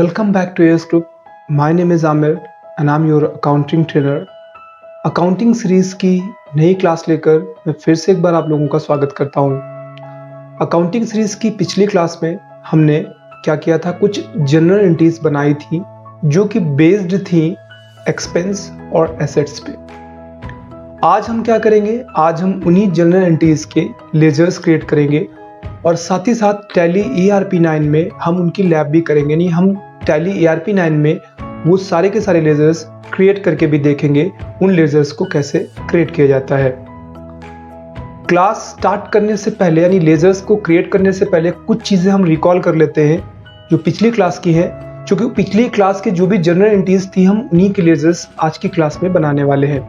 Welcome back to AS Group. My name is Amir and I'm your accounting trainer. Accounting series की नई class लेकर मैं फिर से एक बार आप लोगों का स्वागत करता हूं। अकाउंटिंग सीरीज की पिछली क्लास में हमने क्या किया था, कुछ जनरल एंट्रीज बनाई थी जो कि बेस्ड थी एक्सपेंस और एसेट्स पे। आज हम क्या करेंगे, आज हम उन्हीं जनरल एंट्रीज के लेजर्स क्रिएट करेंगे और साथ ही साथ टैली ERP9 में हम उनकी लैब भी करेंगे। नहीं, हम टैली ERP9 में वो सारे के सारे लेजर्स क्रिएट करके भी देखेंगे उन लेजर्स को कैसे क्रिएट किया जाता है। क्लास स्टार्ट करने से पहले यानी लेजर्स को क्रिएट करने से पहले कुछ चीज़ें हम रिकॉल कर लेते हैं जो पिछली क्लास की है, क्योंकि पिछली क्लास के जो भी जनरल एंट्रीज थी हम उन्हीं के लेजर्स आज की क्लास में बनाने वाले हैं।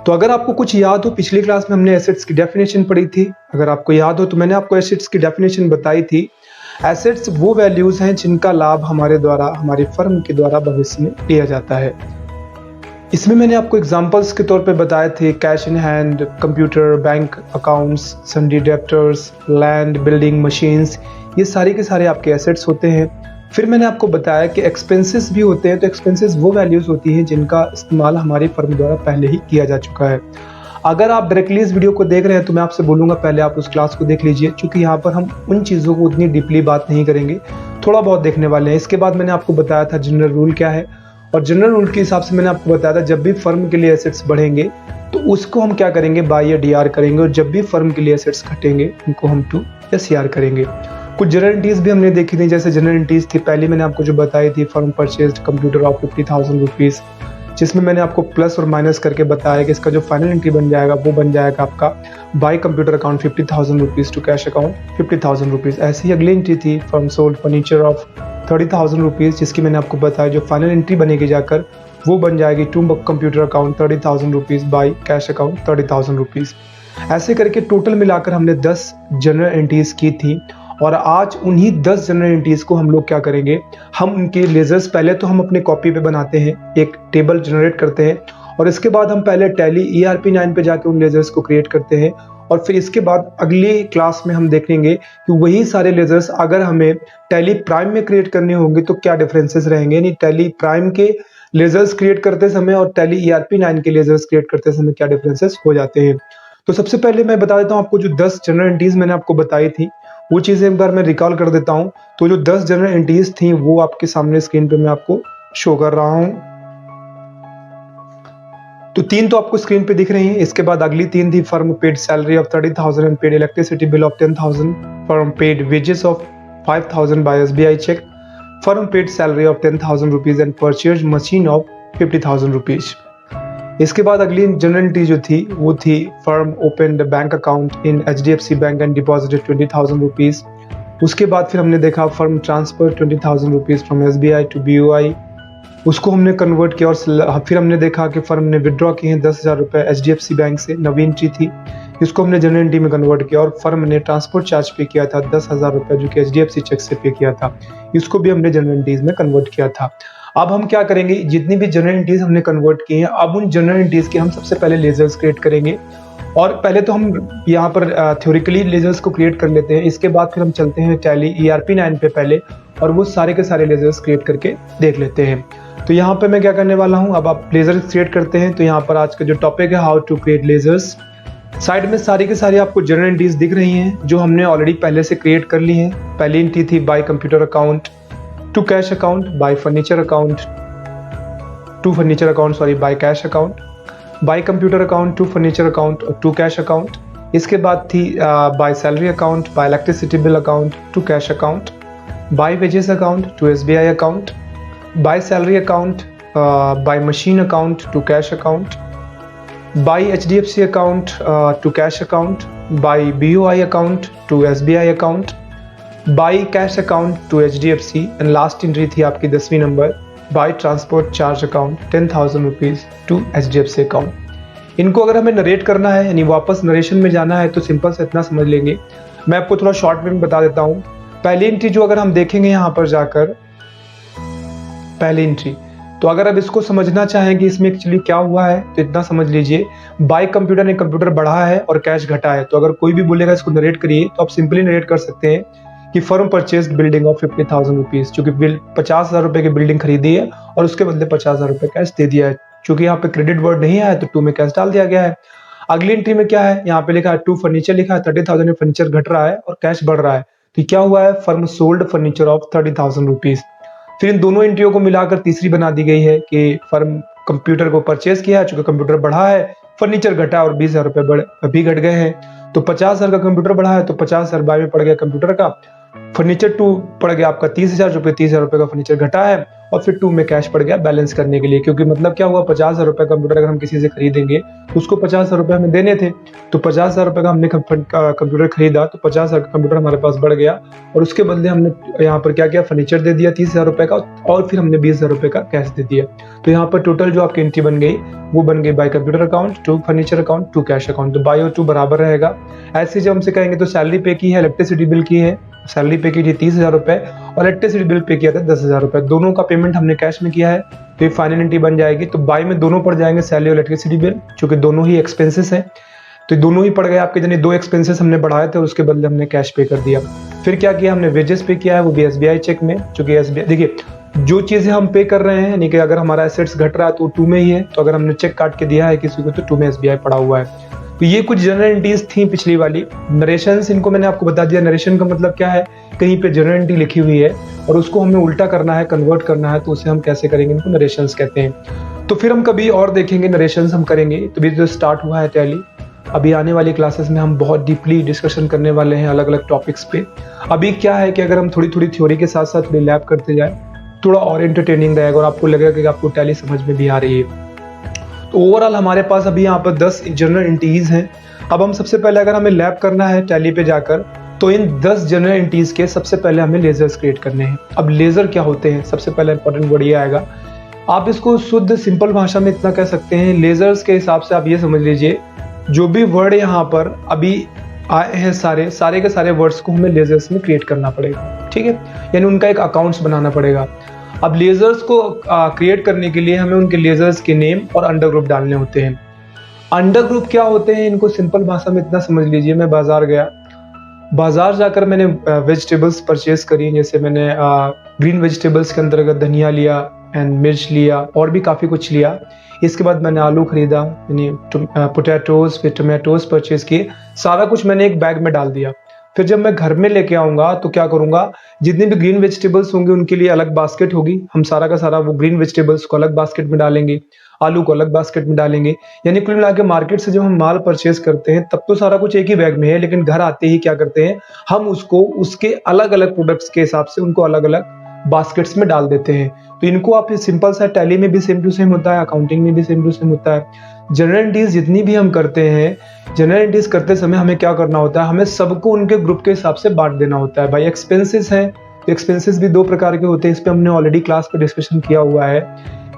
तो अगर आपको कुछ याद हो, पिछली क्लास में हमने एसेट्स की डेफिनेशन पढ़ी थी। अगर आपको याद हो तो मैंने आपको एसेट्स की डेफिनेशन बताई थी। एसेट्स वो वैल्यूज हैं जिनका लाभ हमारे द्वारा, हमारी फर्म के द्वारा भविष्य में लिया जाता है। इसमें मैंने आपको एग्जांपल्स के तौर पे बताए थे cash in hand, computer, bank accounts, सन्डी debtors, land, building, machines, ये सारे के सारे आपके एसेट्स होते हैं। फिर मैंने आपको बताया कि एक्सपेंसेस भी होते हैं। तो एक्सपेंसेस वो वैल्यूज होती हैं जिनका इस्तेमाल हमारी फर्म द्वारा पहले ही किया जा चुका है। अगर आप डायरेक्टली इस वीडियो को देख रहे हैं तो मैं आपसे बोलूँगा पहले आप उस क्लास को देख लीजिए, क्योंकि यहाँ पर हम उन चीज़ों को उतनी डीपली बात नहीं करेंगे, थोड़ा बहुत देखने वाले हैं। इसके बाद मैंने आपको बताया था जनरल रूल क्या है, और जनरल रूल के हिसाब से मैंने आपको बताया था जब भी फर्म के लिए एसेट्स बढ़ेंगे तो उसको हम क्या करेंगे, बाय या DR करेंगे, और जब भी फर्म के लिए एसेट्स घटेंगे उनको हम टू या CR करेंगे। कुछ जनरल एंट्रीज भी हमने देखी थी, जैसे जनरल एंट्रीज थी पहले मैंने आपको जो बताई थी, firm purchased computer of 50,000 rupees, जिसमें मैंने आपको प्लस और माइनस करके बताया कि इसका जो फाइनल एंट्री बन जाएगा वो बन जाएगा आपका by computer account 50,000 rupees to cash account 50,000 rupees. ऐसी ही अगली एंट्री थी, firm sold furniture of 30,000 rupees, जिसकी मैंने आपको बताया जो फाइनल एंट्री बनेगी जाकर वो बन जाएगी to computer account 30,000 rupees by cash account 30,000 rupees. ऐसे करके टोटल मिलाकर हमने 10 जनरल एंट्रीज की थी, और आज उन्हीं 10 जनरल एंट्रीज को हम लोग क्या करेंगे, हम उनके लेजर्स पहले तो हम अपने कॉपी पे बनाते हैं, एक टेबल जनरेट करते हैं, और इसके बाद हम पहले टैली ERP9 पे जाके उन लेजर्स को क्रिएट करते हैं। और फिर इसके बाद अगली क्लास में हम देखेंगे कि वही सारे लेजर्स अगर हमें टैली प्राइम में क्रिएट करने होंगे तो क्या डिफरेंसेस रहेंगे, यानी टैली प्राइम के लेजर्स क्रिएट करते समय और टैली ERP9 के लेजर्स क्रिएट करते समय क्या डिफरेंसेस हो जाते हैं। तो सबसे पहले मैं बता देता हूँ आपको, जो 10 जनरल एंट्रीज मैंने आपको बताई थी वो चीज़ें एक बार मैं रिकॉल कर देता हूँ। तो जो 10 जनरल एंट्रीज थी वो आपके सामने स्क्रीन पे मैं आपको शो कर रहा हूँ। तो 3 तो आपको स्क्रीन पे दिख रही हैं। इसके बाद अगली 3 थी, firm paid salary of 30,000 and paid electricity bill of 10,000, firm paid wages of 5,000 by SBI cheque, firm paid salary of 10,000 rupees and purchase machine of 50,000 rupees. इसके बाद अगली जनरल एंट्री जो थी वो थी, firm opened bank account in HDFC bank and deposited 20,000 rupees. उसके बाद फिर हमने देखा firm transfer 20,000 rupees from SBI to BOI, उसको हमने कन्वर्ट किया। और फिर हमने देखा कि फर्म ने विड्रॉ किए हैं 10,000 रुपये HDFC बैंक से, नवी एंट्री थी, इसको हमने जनरल एंट्री में कन्वर्ट किया। और फर्म ने ट्रांसपोर्ट चार्ज पे किया था 10,000 रुपये जो कि HDFC चेक से पे किया था, इसको भी हमने जनरल एंट्रीज में कन्वर्ट किया था। अब हम क्या करेंगे, जितनी भी जनरल एंट्रीज हमने कन्वर्ट की हैं, अब उन जनरल एंट्रीज के हम सबसे पहले लेजर्स क्रिएट करेंगे। और पहले तो हम यहाँ पर थ्योरिकली लेजर्स को क्रिएट कर लेते हैं, इसके बाद फिर हम चलते हैं टैली ERP9 पे पहले, और वो सारे के सारे लेजर्स क्रिएट करके देख लेते हैं। तो यहाँ पे मैं क्या करने वाला हूँ, अब आप लेजर्स क्रिएट करते हैं। तो यहाँ पर आज का जो टॉपिक है, how to create ledgers. Side में सारी के सारी आपको जनरल एंट्रीज दिख रही हैं जो हमने ऑलरेडी पहले से क्रिएट कर ली हैं। पहली एंट्री थी by computer account to cash account, by furniture account to furniture account, sorry by cash account, by computer account to furniture account और टू कैश अकाउंट। इसके बाद थी by salary account, by electricity bill account to cash account, by wages account to SBI account, by salary account, by machine account to cash account, by HDFC account to cash account, by BOI account to SBI account, bye cash account to HDFC, and last entry थी आपकी 10वीं number, by transport charge account 10,000 rupees to HDFC account. इनको अगर हमें narrate करना है यानी वापस नरेशन में जाना है तो सिंपल से इतना समझ लेंगे, मैं आपको थोड़ा शॉर्ट में बता देता हूँ। पहली एंट्री जो अगर हम देखेंगे यहाँ पर जाकर, पहली एंट्री, तो अगर अब इसको समझना चाहें कि इसमें एक्चुअली क्या हुआ है तो इतना समझ लीजिए, बाय कंप्यूटर ने कंप्यूटर बढ़ा है और कैश घटा है। तो अगर कोई भी बोलेगा इसको नरेट करिए तो आप सिंपली नरेट कर सकते हैं कि firm purchase building of 50,000 rupees, चूंकि 50,000 रुपए की बिल्डिंग खरीदी है और उसके बदले 50,000 रुपए कैश दे दिया है। चूंकि यहाँ पे क्रेडिट वर्ड नहीं आया तो 2 में कैश डाल दिया गया है। अगली एंट्री में क्या है, यहाँ पे लिखा है 2 फर्नीचर लिखा है, 30,000 में फर्नीचर घट रहा है और कैश बढ़ रहा है। तो क्या हुआ है, firm sold furniture of 30,000 rupees. फिर इन दोनों एंट्रियों को मिलाकर तीसरी बना दी गई है कि फर्म कंप्यूटर को परचेज किया है, चूंकि कंप्यूटर बढ़ा है, फर्नीचर घटा और 20,000 रुपए अभी घट गए हैं। तो 50,000 का कंप्यूटर बढ़ा है तो 50,000 बाय में पड़ गया कंप्यूटर का, फर्नीचर 2 पड़ गया आपका 30,000 रुपए, 30,000 रुपए का फर्नीचर घटा है और फिर 2 में कैश पड़ गया बैलेंस करने के लिए। क्योंकि मतलब क्या हुआ, 50,000 रुपए कंप्यूटर अगर हम किसी से खरीदेंगे तो उसको 50,000 रुपए हमें देने थे, तो 50,000 रुपए का हमने कंप्यूटर खरीदा तो 50,000 का कंप्यूटर हमारे पास बढ़ गया और उसके बदले हमने यहाँ पर क्या किया, फर्नीचर दे दिया 30,000 रुपए का और फिर हमने 20,000 रुपए का कैश दे दिया। तो यहाँ पर टोटल जो आपकी एंट्री बन गई वो बन गई bye computer account, 2 furniture account, 2 cash account. तो बाय और 2 बराबर रहेगा। ऐसे जब हमसे कहेंगे तो सैलरी पे की है, इलेक्ट्रिसिटी बिल की है, सैलरी पे की थी 30,000 रुपए और इलेक्ट्रिसिटी बिल पे किया था 10,000 रुपए, दोनों का पेमेंट हमने कैश में किया है। तो ये फाइनल एंट्री बन जाएगी। तो बाय में दोनों पड़ जाएंगे, सैलरी और इलेक्ट्रिसिटी बिल, क्योंकि दोनों ही एक्सपेंसेस हैं। तो दोनों ही पड़ गए आपके, यानी 2 एक्सपेंसेस हमने बढ़ाए थे और उसके बदले हमने कैश पे कर दिया। फिर क्या किया, हमने वेजेस पे किया है, वो भी एसबीआई चेक में, क्योंकि एसबीआई देखिए जो चीजें हम पे कर रहे हैं, यानी कि अगर हमारा एसेट्स घट रहा है तो 2 में ही है, तो अगर हमने चेक काट के दिया है किसी को तो 2 में एसबीआई पड़ा हुआ है। तो ये कुछ जनरल एंट्रीज थी पिछली वाली। नरेशंस इनको मैंने आपको बता दिया, नरेशन का मतलब क्या है, कहीं पे जनरल एंट्री लिखी हुई है और उसको हमें उल्टा करना है, कन्वर्ट करना है, तो उसे हम कैसे करेंगे, इनको नरेशंस कहते हैं। तो फिर हम कभी और देखेंगे नरेशंस हम करेंगे। तो भी जो स्टार्ट हुआ है टैली, अभी आने वाली क्लासेस में हम बहुत डीपली डिस्कशन करने वाले हैं अलग अलग टॉपिक्स पे। अभी क्या है कि अगर हम थोड़ी थोड़ी थ्योरी के साथ साथ थोड़ी लैब करते जाए थोड़ा और एंटरटेनिंग रहेगा और आपको लगेगा कि आपको टैली समझ में भी आ रही है। तो ओवरऑल हमारे पास अभी यहाँ पर 10 जनरल एंट्रीज हैं। अब हम सबसे पहले अगर हमें लैब करना है टैली पे जाकर तो इन 10 जनरल एंट्रीज के सबसे पहले हमें लेजर्स क्रिएट करने हैं। अब लेजर क्या होते हैं, सबसे पहले इंपॉर्टेंट वर्ड ये आएगा। आप इसको शुद्ध सिंपल भाषा में इतना कह सकते हैं, लेजर्स के हिसाब से आप ये समझ लीजिए जो भी वर्ड यहाँ पर अभी आए हैं सारे के सारे वर्ड्स को हमें लेजर्स में क्रिएट करना पड़ेगा, ठीक है, यानी उनका एक अकाउंट्स बनाना पड़ेगा। अब लेजर्स को क्रिएट करने के लिए हमें उनके लेजर्स के नेम और अंडर ग्रुप डालने होते हैं। अंडर ग्रुप क्या होते हैं, इनको सिंपल भाषा में इतना समझ लीजिए, मैं बाजार गया, बाजार जाकर मैंने वेजिटेबल्स परचेज करी, जैसे मैंने ग्रीन वेजिटेबल्स के अंतर्गत धनिया लिया एंड मिर्च लिया और भी काफ़ी कुछ लिया। इसके बाद मैंने आलू खरीदा, यानी पोटैटोज, फिर टोमेटोज परचेज किए, सारा कुछ मैंने एक बैग में डाल दिया। फिर जब मैं घर में लेके आऊँगा तो क्या करूँगा, जितने भी ग्रीन वेजिटेबल्स होंगे उनके लिए अलग बास्केट होगी, हम सारा का सारा वो ग्रीन वेजिटेबल्स को अलग बास्केट में डालेंगे, आलू को अलग बास्केट में डालेंगे। यानी कुल मिला के मार्केट से जब हम माल परचेज करते हैं तब तो सारा कुछ एक ही बैग में है, लेकिन घर आते ही क्या करते हैं, हम उसको उसके अलग अलग प्रोडक्ट्स के हिसाब से उनको अलग अलग बास्केट्स में डाल देते हैं। तो इनको आप सिंपल सा टैली में भी सेम टू सेम होता है, अकाउंटिंग में भी सेम टू सेम होता है। जनरल एंट्रीज जितनी भी हम करते हैं, जनरल एंट्रीज करते समय हमें क्या करना होता है, हमें सबको उनके ग्रुप के हिसाब से बांट देना होता है। भाई एक्सपेंसेस हैं, एक्सपेंसेस भी 2 प्रकार के होते हैं, इस पे हमने ऑलरेडी क्लास पे डिस्कशन किया हुआ है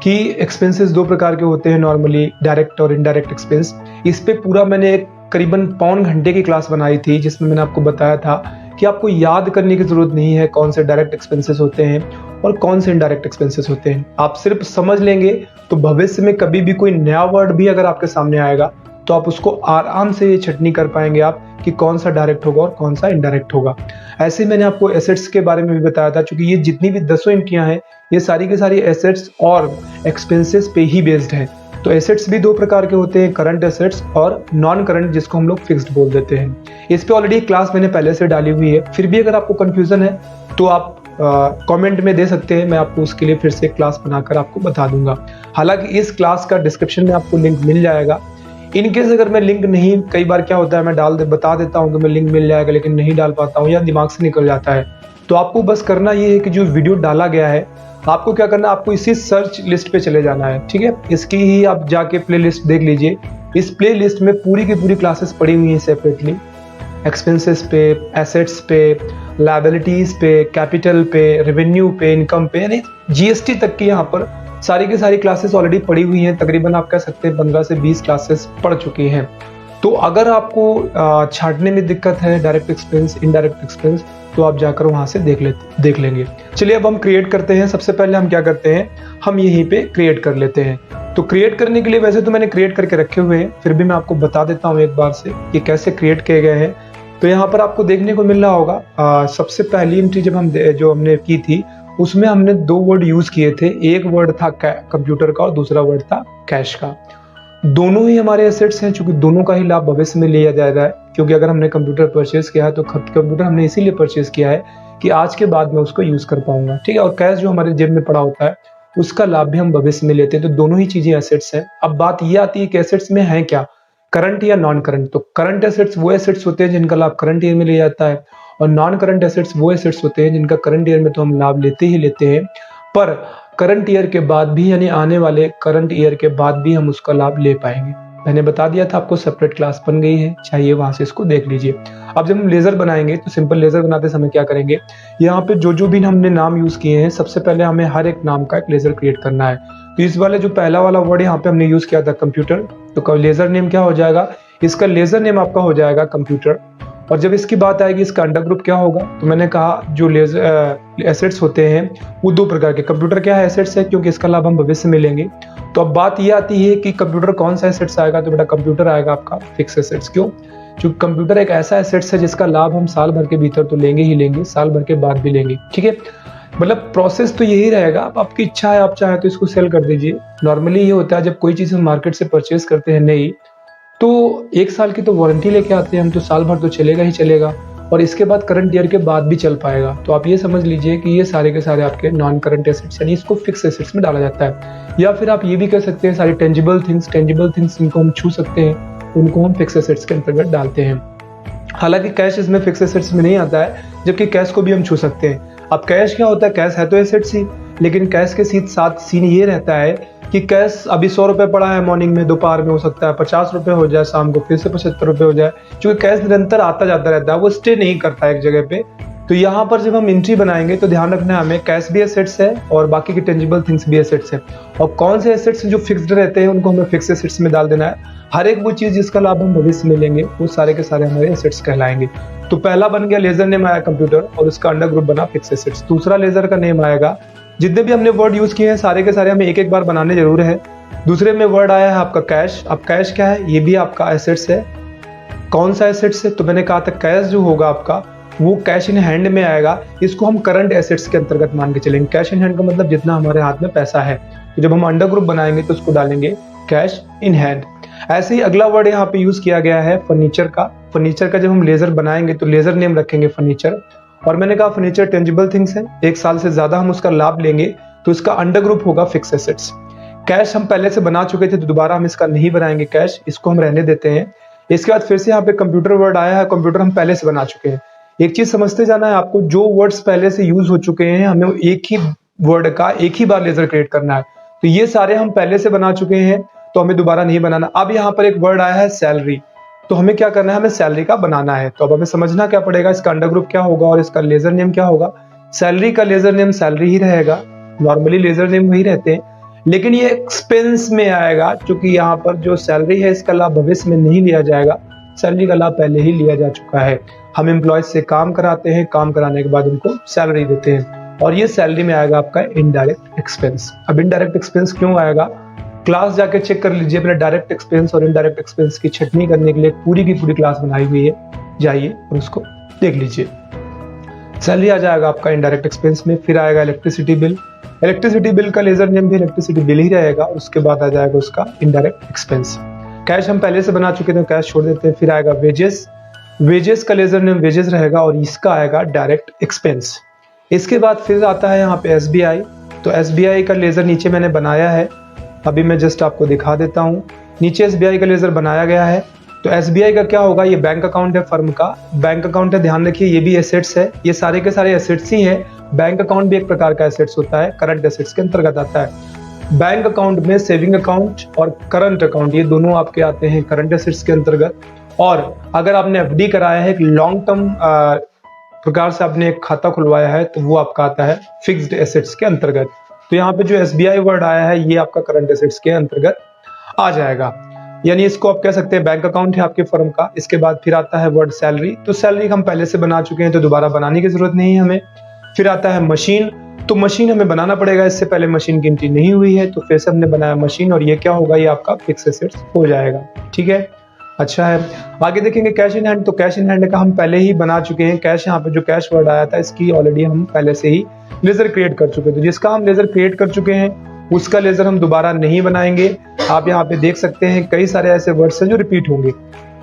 कि एक्सपेंसेस 2 प्रकार के होते हैं नॉर्मली, डायरेक्ट और इनडायरेक्ट एक्सपेंस। इस पे पूरा मैंने एक करीबन पौन घंटे की क्लास बनाई थी जिसमें मैंने आपको बताया था कि आपको याद करने की जरूरत नहीं है कौन से डायरेक्ट एक्सपेंसेस होते हैं और कौन से इनडायरेक्ट एक्सपेंसेस होते हैं। आप सिर्फ समझ लेंगे तो भविष्य में कभी भी कोई नया वर्ड भी अगर आपके सामने आएगा तो आप उसको आराम से ये छटनी कर पाएंगे आप कि कौन सा डायरेक्ट होगा और कौन सा इनडायरेक्ट होगा। ऐसे ही मैंने आपको एसेट्स के बारे में भी बताया था, क्योंकि ये जितनी भी 10 एंट्रियां हैं ये सारी की सारी एसेट्स और एक्सपेंसेस पे ही बेस्ड है। तो एसेट्स भी 2 प्रकार के होते हैं, करंट एसेट्स और नॉन करंट, जिसको हम लोग फिक्स्ड बोल देते हैं। इस पे ऑलरेडी क्लास मैंने पहले से डाली हुई है, फिर भी अगर आपको कंफ्यूजन है तो आप कमेंट में दे सकते हैं, मैं आपको उसके लिए फिर से क्लास बनाकर आपको बता दूंगा। हालांकि इस क्लास का डिस्क्रिप्शन में आपको लिंक मिल जाएगा। इनकेस अगर मैं लिंक नहीं, कई बार क्या होता है मैं बता देता हूँ कि मैं लिंक मिल जाएगा लेकिन नहीं डाल पाता हूँ या दिमाग से निकल जाता है, तो आपको बस करना ये है कि जो वीडियो डाला गया है आपको क्या करना है, आपको इसी सर्च लिस्ट पे चले जाना है, ठीक है। इसकी ही आप जाके प्ले लिस्ट देख लीजिए, इस प्ले लिस्ट में पूरी की पूरी क्लासेस पड़ी हुई हैं सेपरेटली, एक्सपेंसेस पे, एसेट्स पे, लायबिलिटीज पे, कैपिटल पे, रेवेन्यू पे, इनकम पे, यानी जीएसटी तक की यहाँ पर सारी की सारी क्लासेस ऑलरेडी पड़ी हुई हैं। तकरीबन आप कह सकते हैं 15 से 20 क्लासेस पढ़ चुकी हैं। तो अगर आपको छांटने में दिक्कत है डायरेक्ट एक्सपेंस, इनडायरेक्ट एक्सपेंस, तो आप जाकर वहां से देख लेंगे। चलिए अब हम क्रिएट करते हैं। सबसे पहले हम क्या करते हैं, हम यहीं पे क्रिएट कर लेते हैं। तो क्रिएट करने के लिए वैसे तो मैंने क्रिएट करके रखे हुए हैं, फिर भी मैं आपको बता देता हूँ एक बार से कि कैसे क्रिएट किए गए हैं। तो यहाँ पर आपको देखने को मिल रहा होगा सबसे पहली एंट्री जब हमने की थी उसमें हमने दो वर्ड यूज किए थे। एक वर्ड था कंप्यूटर का और दूसरा वर्ड था कैश का। दोनों ही हमारे एसेट्स हैं, चूंकि दोनों का ही लाभ भविष्य में लिया जा रहा है। क्योंकि अगर हमने कंप्यूटर परचेज किया है तो कंप्यूटर हमने इसीलिए परचेज किया है कि आज के बाद में उसको यूज कर पाऊंगा, ठीक है। और कैश जो हमारे जेब में पड़ा होता है उसका लाभ भी हम भविष्य में लेते हैं। तो दोनों ही चीजें एसेट्स हैं। अब बात ये आती है कि एसेट्स में है क्या, करंट या नॉन करंट। तो करंट एसेट्स वो एसेट्स होते हैं जिनका लाभ करंट ईयर में लिया जाता है, और नॉन करंट एसेट्स वो एसेट्स होते हैं जिनका करंट ईयर में तो हम लाभ लेते ही लेते हैं, पर करंट ईयर के बाद भी, यानी आने वाले करंट ईयर के बाद भी हम उसका लाभ ले पाएंगे। मैंने बता दिया था आपको, सेपरेट क्लास बन गई है, चाहिए वहां से इसको देख लीजिए। अब जब हम लेजर बनाएंगे तो सिंपल लेजर बनाते समय क्या करेंगे, यहाँ पे जो भी हमने नाम यूज किए हैं सबसे पहले हमें हर एक नाम का एक लेजर क्रिएट करना है। तो इस वाले जो पहला वाला वर्ड यहाँ पे हमने यूज किया था कंप्यूटर, तो लेजर नेम क्या हो जाएगा, इसका लेजर नेम आपका हो जाएगा कंप्यूटर। और जब इसकी बात आएगी इसका अंडर ग्रुप क्या होगा, तो मैंने कहा जो एसेट्स होते हैं वो दो प्रकार के। कंप्यूटर क्या है, एसेट्स है, क्योंकि इसका लाभ हम भविष्य में लेंगे। तो अब बात ये आती है कि कंप्यूटर कौन सा एसेट्स आएगा, तो बेटा कंप्यूटर आएगा आपका फिक्स एसेट्स। क्यों, क्योंकि कंप्यूटर एक ऐसा एसेट्स है जिसका लाभ हम साल भर के भीतर तो लेंगे ही लेंगे, साल भर के बाद भी लेंगे, ठीक है। मतलब प्रोसेस तो यही रहेगा। अब आपकी इच्छा है, आप चाहे तो इसको सेल कर दीजिए। नॉर्मली ये होता है जब कोई चीज हम मार्केट से परचेज करते हैं नई, तो 1 साल की तो वारंटी लेके आते हैं हम, तो साल भर तो चलेगा ही चलेगा, और इसके बाद करंट ईयर के बाद भी चल पाएगा। तो आप ये समझ लीजिए कि ये सारे के सारे आपके नॉन करंट एसेट्स, यानी इसको फिक्स एसेट्स में डाला जाता है। या फिर आप ये भी कह सकते हैं सारी टेंजिबल थिंग्स जिनको हम छू सकते हैं उनको हम फिक्स एसेट्स के अंतर्गत डालते हैं। हालांकि कैश इसमें फिक्स एसेट्स में नहीं आता है, जबकि कैश को भी हम छू सकते हैं। अब कैश क्या होता है, कैश है तो एसेट्स ही, लेकिन कैश के साथ सीन ये रहता है कि कैश अभी 100 रुपए पड़ा है मॉर्निंग में, दोपहर में हो सकता है 50 रुपए हो जाए, शाम को फिर से 75 रुपए हो जाए। क्योंकि कैश निरंतर आता जाता रहता है, वो स्टे नहीं करता है एक जगह पे। तो यहाँ पर जब हम एंट्री बनाएंगे तो ध्यान रखना है हमें, कैश भी एसेट्स है और बाकी के टेंजिबल थिंग्स भी एसेट्स है। और कौन से एसेट्स जो फिक्स्ड रहते हैं उनको हमें फिक्स एसेट्स में डाल देना है। हर एक वो चीज जिसका लाभ हम भविष्य में लेंगे वो सारे के सारे हमारे एसेट्स कहलाएंगे। तो पहला बन गया लेजर नेम आया कंप्यूटर और उसका अंडर ग्रुप बना फिक्स एसेट्स। दूसरा लेजर का नेम आएगा, जितने भी हमने वर्ड यूज किए हैं सारे के सारे हमें एक एक बार बनाने जरूर है। दूसरे में वर्ड आया है आपका कैश। अब कैश क्या है, ये भी आपका एसेट्स है। कौन सा एसेट्स है, तो मैंने कहा था कैश जो होगा आपका वो कैश इन हैंड में आएगा। इसको हम करंट एसेट्स के अंतर्गत मान के चलेंगे। कैश इन हैंड का मतलब जितना हमारे हाथ में पैसा है। तो जब हम अंडर ग्रुप बनाएंगे तो उसको डालेंगे कैश इन हैंड। ऐसे ही अगला वर्ड यहाँ पे यूज किया गया है फर्नीचर का। फर्नीचर का जब हम लेजर बनाएंगे तो लेजर नेम रखेंगे फर्नीचर। और मैंने कहा फर्नीचर टेंजिबल थिंग्स है, 1 साल से ज्यादा हम उसका लाभ लेंगे तो इसका अंडर ग्रुप होगा फिक्स एसेट्स। कैश हम पहले से बना चुके थे तो दोबारा हम इसका नहीं बनाएंगे कैश, इसको हम रहने देते हैं। इसके बाद फिर से यहाँ पे कंप्यूटर वर्ड आया है। कंप्यूटर हम पहले से बना चुके हैं। एक चीज समझते जाना है आपको, जो वर्ड्स पहले से यूज हो चुके हैं हमें एक ही वर्ड का एक ही बार लेजर क्रिएट करना है। तो ये सारे हम पहले से बना चुके हैं तो हमें दोबारा नहीं बनाना। अब यहाँ पर एक वर्ड आया है सैलरी, तो हमें क्या करना है, हमें सैलरी का बनाना है। तो अब हमें समझना क्या पड़ेगा, इसका अंडर ग्रुप क्या होगा और इसका लेजर नेम क्या होगा। सैलरी का लेजर नेम सैलरी ही रहेगा, नॉर्मली लेजर नेम वही रहते हैं, लेकिन ये एक्सपेंस में आएगा क्योंकि यहाँ पर जो सैलरी है इसका लाभ भविष्य में नहीं लिया जाएगा। सैलरी का लाभ पहले ही लिया जा चुका है। हम एम्प्लॉयज से काम कराते हैं, काम कराने के बाद उनको सैलरी देते हैं, और ये सैलरी में आएगा आपका इनडायरेक्ट एक्सपेंस। अब इनडायरेक्ट एक्सपेंस क्यों आएगा, क्लास जाके चेक कर लीजिए। अपने डायरेक्ट एक्सपेंस और इनडायरेक्ट एक्सपेंस की छटनी करने के लिए पूरी की पूरी क्लास बनाई हुई है, जाइए और उसको देख लीजिए। सैलरी आ जाएगा आपका इनडायरेक्ट एक्सपेंस में। फिर आएगा इलेक्ट्रिसिटी बिल। इलेक्ट्रिसिटी बिल का लेजर नेम भी इलेक्ट्रिसिटी बिल ही रहेगा। उसके बाद आ जाएगा उसका इनडायरेक्ट एक्सपेंस। कैश हम पहले से बना चुके थे, कैश छोड़ देते हैं। फिर आएगा वेजेस। वेजेस का लेजर नेम वेजेस रहेगा और इसका आएगा डायरेक्ट एक्सपेंस। इसके बाद फिर आता है यहाँ पे एसबीआई। तो एसबीआई का लेजर नीचे मैंने बनाया है, अभी मैं जस्ट आपको दिखा देता हूँ। नीचे एसबीआई का लेजर बनाया गया है। तो एसबीआई का क्या होगा, ये बैंक अकाउंट है फर्म का, बैंक अकाउंट है। ध्यान रखिए ये भी एसेट्स है, ये सारे के सारे एसेट्स ही हैं। बैंक अकाउंट भी एक प्रकार का एसेट्स होता है, करंट एसेट्स के अंतर्गत आता है। बैंक अकाउंट में सेविंग अकाउंट और करंट अकाउंट ये दोनों आपके आते हैं करंट एसेट्स के अंतर्गत। और अगर आपने एफडी कराया है, एक लॉन्ग टर्म प्रकार से आपने एक खाता खुलवाया है, तो वो आपका आता है फिक्स्ड एसेट्स के अंतर्गत। तो यहाँ पे जो एसबीआई वर्ड आया है ये आपका करंट एसेट्स के अंतर्गत आ जाएगा। यानी इसको आप कह सकते हैं बैंक अकाउंट है आपके फर्म का। इसके बाद फिर आता है वर्ड सैलरी। तो सैलरी हम पहले से बना चुके हैं तो दोबारा बनाने की जरूरत नहीं है हमें। फिर आता है मशीन। तो मशीन हमें बनाना पड़ेगा, इससे पहले मशीन की एंट्री नहीं हुई है, तो फिर से हमने बनाया मशीन, और ये क्या होगा, ये आपका फिक्स एसेट्स हो जाएगा। ठीक है, अच्छा है। आगे देखेंगे कैश इन हैंड, तो कैश इन हैंड का हम पहले ही बना चुके हैं। कैश यहाँ पे जो कैश वर्ड आया था इसकी ऑलरेडी हम पहले से ही लेजर क्रिएट कर चुके थे। जिसका हम लेजर क्रिएट कर चुके हैं उसका लेजर हम दोबारा नहीं बनाएंगे। आप यहाँ पे देख सकते हैं कई सारे ऐसे वर्ड्स हैं जो रिपीट होंगे।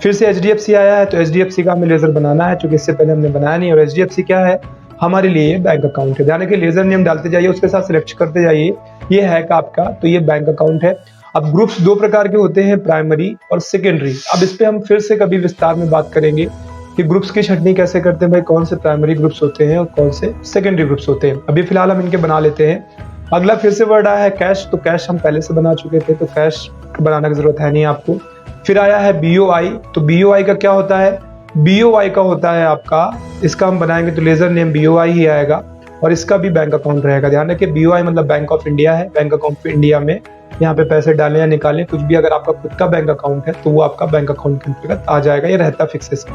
फिर से HDFC आया है, तो HDFC का हमें लेजर बनाना है, क्योंकि इससे पहले हमने बनाया नहीं। और HDFC क्या है? हमारे लिए बैंक अकाउंट है। ध्यान रखिए, लेजर नेम डालते जाइए, उसके साथ सिलेक्ट करते जाइए। ये है का आपका, तो ये बैंक अकाउंट है। अब ग्रुप्स दो प्रकार के होते हैं, प्राइमरी और सेकेंडरी। अब इस पे हम फिर से कभी विस्तार में बात करेंगे कि ग्रुप्स की छंटनी कैसे करते हैं, भाई कौन से प्राइमरी ग्रुप्स होते हैं और कौन से सेकेंडरी ग्रुप्स होते हैं। अभी फिलहाल हम इनके बना लेते हैं। अगला फिर से वर्ड आया है कैश, तो कैश हम पहले से बना चुके थे, तो कैश बनाने की जरूरत है नहीं आपको। फिर आया है BOI, तो BOI का क्या होता है? BOI का होता है आपका, इसका हम बनाएंगे तो लेजर नेम BOI ही आएगा और इसका भी बैंक अकाउंट रहेगा। ध्यान रखिए, BOI मतलब बैंक ऑफ इंडिया है। बैंक अकाउंट इंडिया में यहाँ पे पैसे डालें या निकालें कुछ भी, अगर आपका खुद का बैंक अकाउंट है तो वो आपका बैंक अकाउंट के अंतर्गत आ जाएगा। ये रहता फिक्स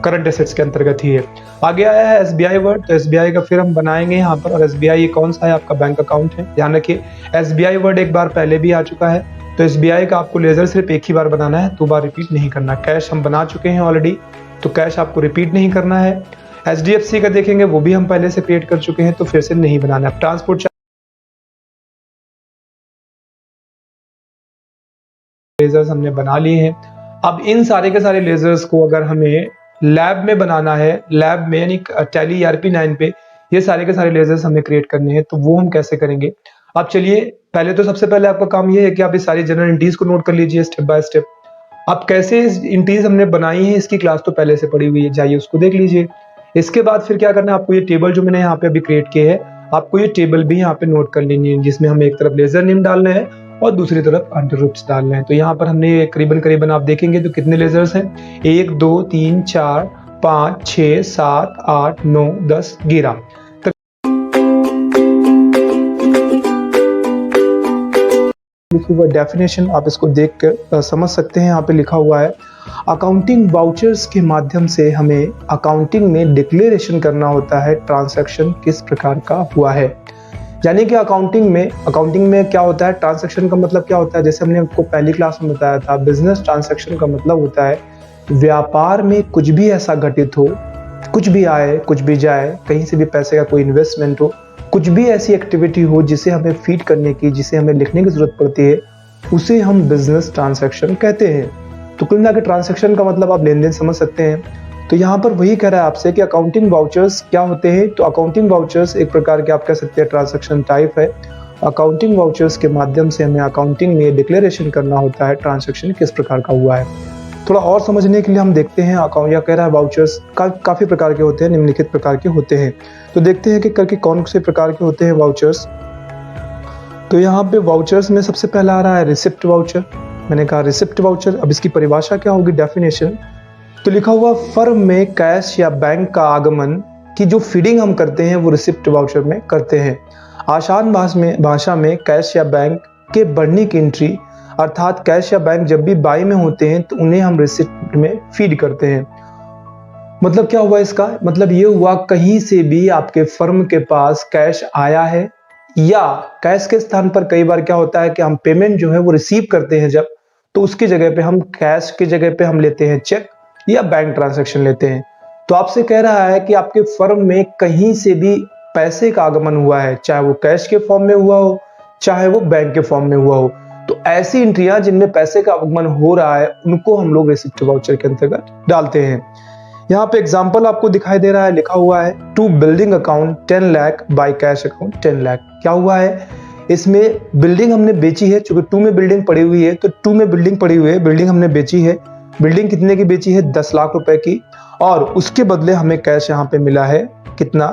करंट एसेट्स के अंतर्गत ही है। आगे आया है SBI वर्ड, तो SBI का फिर हम बनाएंगे यहाँ पर। और SBI ये कौन सा है? आपका बैंक अकाउंट है। ध्यान रखिए, SBI वर्ड एक बार पहले भी आ चुका है, तो SBI का आपको लेजर सिर्फ एक ही बार बनाना है, 2 बार रिपीट नहीं करना। कैश हम बना चुके हैं ऑलरेडी, तो कैश आपको रिपीट नहीं करना है। HDFC का देखेंगे, वो भी हम पहले से क्रिएट कर चुके हैं, तो फिर से नहीं बनाना है। ट्रांसपोर्ट लेजर्स हमने बना लिए हैं। अब इन सारे के सारे लेजर्स को अगर हमें लैब में बनाना है, लैब में यानी टैली ERP9 पे ये सारे के सारे लेजर्स हमें क्रिएट करने हैं, तो वो हम कैसे करेंगे? अब चलिए, पहले तो सबसे पहले आपका काम ये है कि आप इस सारी जनरल एंट्रीज को नोट कर लीजिए स्टेप बाय स्टेप। अब कैसे एंट्रीज हमने बनाई है इसकी क्लास तो पहले से पड़ी हुई है, जाइए उसको देख लीजिए। इसके बाद फिर क्या करना है आपको, ये टेबल जो मैंने यहाँ पे अभी क्रिएट किए है, आपको ये टेबल भी यहाँ पे नोट कर लेनी है, जिसमें हमें एक तरफ लेजर नेम डालना है और दूसरी तरफ अंडर रूट्स डालने हैं। तो यहाँ पर हमने करीबन आप देखेंगे तो कितने लेजर्स हैं? 1 2 3 4 5 6 7 8 9 10 11। लिखा हुआ डेफिनेशन आप इसको देख कर समझ सकते हैं। यहाँ पे लिखा हुआ है अकाउंटिंग वाउचर्स के माध्यम से हमें अकाउंटिंग में डिक्लेरेशन करना होता है ट्रांजैक्शन किस प्रकार का हुआ है। यानी कि अकाउंटिंग में क्या होता है? ट्रांजैक्शन का मतलब क्या होता है? जैसे हमने आपको पहली क्लास में बताया था, बिजनेस ट्रांजैक्शन का मतलब होता है व्यापार में कुछ भी ऐसा घटित हो, कुछ भी आए कुछ भी जाए, कहीं से भी पैसे का कोई इन्वेस्टमेंट हो, कुछ भी ऐसी एक्टिविटी हो जिसे हमें फीड करने की, जिसे हमें लिखने की जरूरत पड़ती है, उसे हम बिजनेस ट्रांजैक्शन कहते हैं। तो कुल मिलाकर ट्रांजैक्शन का मतलब आप लेन देन समझ सकते हैं। तो यहाँ पर वही कह रहा है आपसे कि अकाउंटिंग वाउचर्स क्या होते हैं। तो अकाउंटिंग वाउचर्स एक प्रकार के आप कह सकते हैं ट्रांजैक्शन टाइप है। अकाउंटिंग वाउचर्स के माध्यम से हमें अकाउंटिंग में डिक्लेरेशन करना होता है ट्रांजैक्शन किस प्रकार का हुआ है। थोड़ा और समझने के लिए हम देखते हैं अकाउंट या कह रहा है वाउचर्स काफी प्रकार के होते हैं, निम्नलिखित प्रकार के होते हैं। तो देखते हैं कि करके कौन से प्रकार के होते हैं वाउचर्स। तो यहाँ पे वाउचर्स में सबसे पहला आ रहा है रिसिप्ट वाउचर। मैंने कहा रिसिप्ट वाउचर, अब इसकी परिभाषा क्या होगी, डेफिनेशन। तो लिखा हुआ फर्म में कैश या बैंक का आगमन की जो फीडिंग हम करते हैं वो रिसिप्ट वाउचर में करते हैं। आसान भाषा में कैश या बैंक के बढ़ने की एंट्री, अर्थात कैश या बैंक जब भी बाई में होते हैं तो उन्हें हम रिसिप्ट में फीड करते हैं। मतलब क्या हुआ इसका? मतलब ये हुआ कहीं से भी आपके फर्म के पास कैश आया है, या कैश के स्थान पर कई बार क्या होता है कि हम पेमेंट जो है वो रिसीव करते हैं जब, तो उसकी जगह पे हम कैश की जगह पे हम लेते हैं चेक या बैंक ट्रांजैक्शन लेते हैं। तो आपसे कह रहा है कि आपके फर्म में कहीं से भी पैसे का आगमन हुआ है, चाहे वो कैश के फॉर्म में हुआ हो, चाहे वो बैंक के फॉर्म में हुआ हो, तो ऐसी एंट्रियां जिनमें पैसे का आगमन हो रहा है उनको हम लोग रिसिप्ट वाउचर के अंतर्गत डालते हैं। यहाँ पे एग्जांपल आपको दिखाई दे रहा है, लिखा हुआ है to building account 10 lakh by cash account 10 lakh. क्या हुआ है इसमें? बिल्डिंग हमने बेची है, चूंकि 2 में बिल्डिंग पड़ी हुई है, तो 2 में बिल्डिंग पड़ी हुई है, बिल्डिंग हमने बेची है। बिल्डिंग कितने की बेची है? 10 लाख रुपए की, और उसके बदले हमें कैश यहाँ पे मिला है कितना?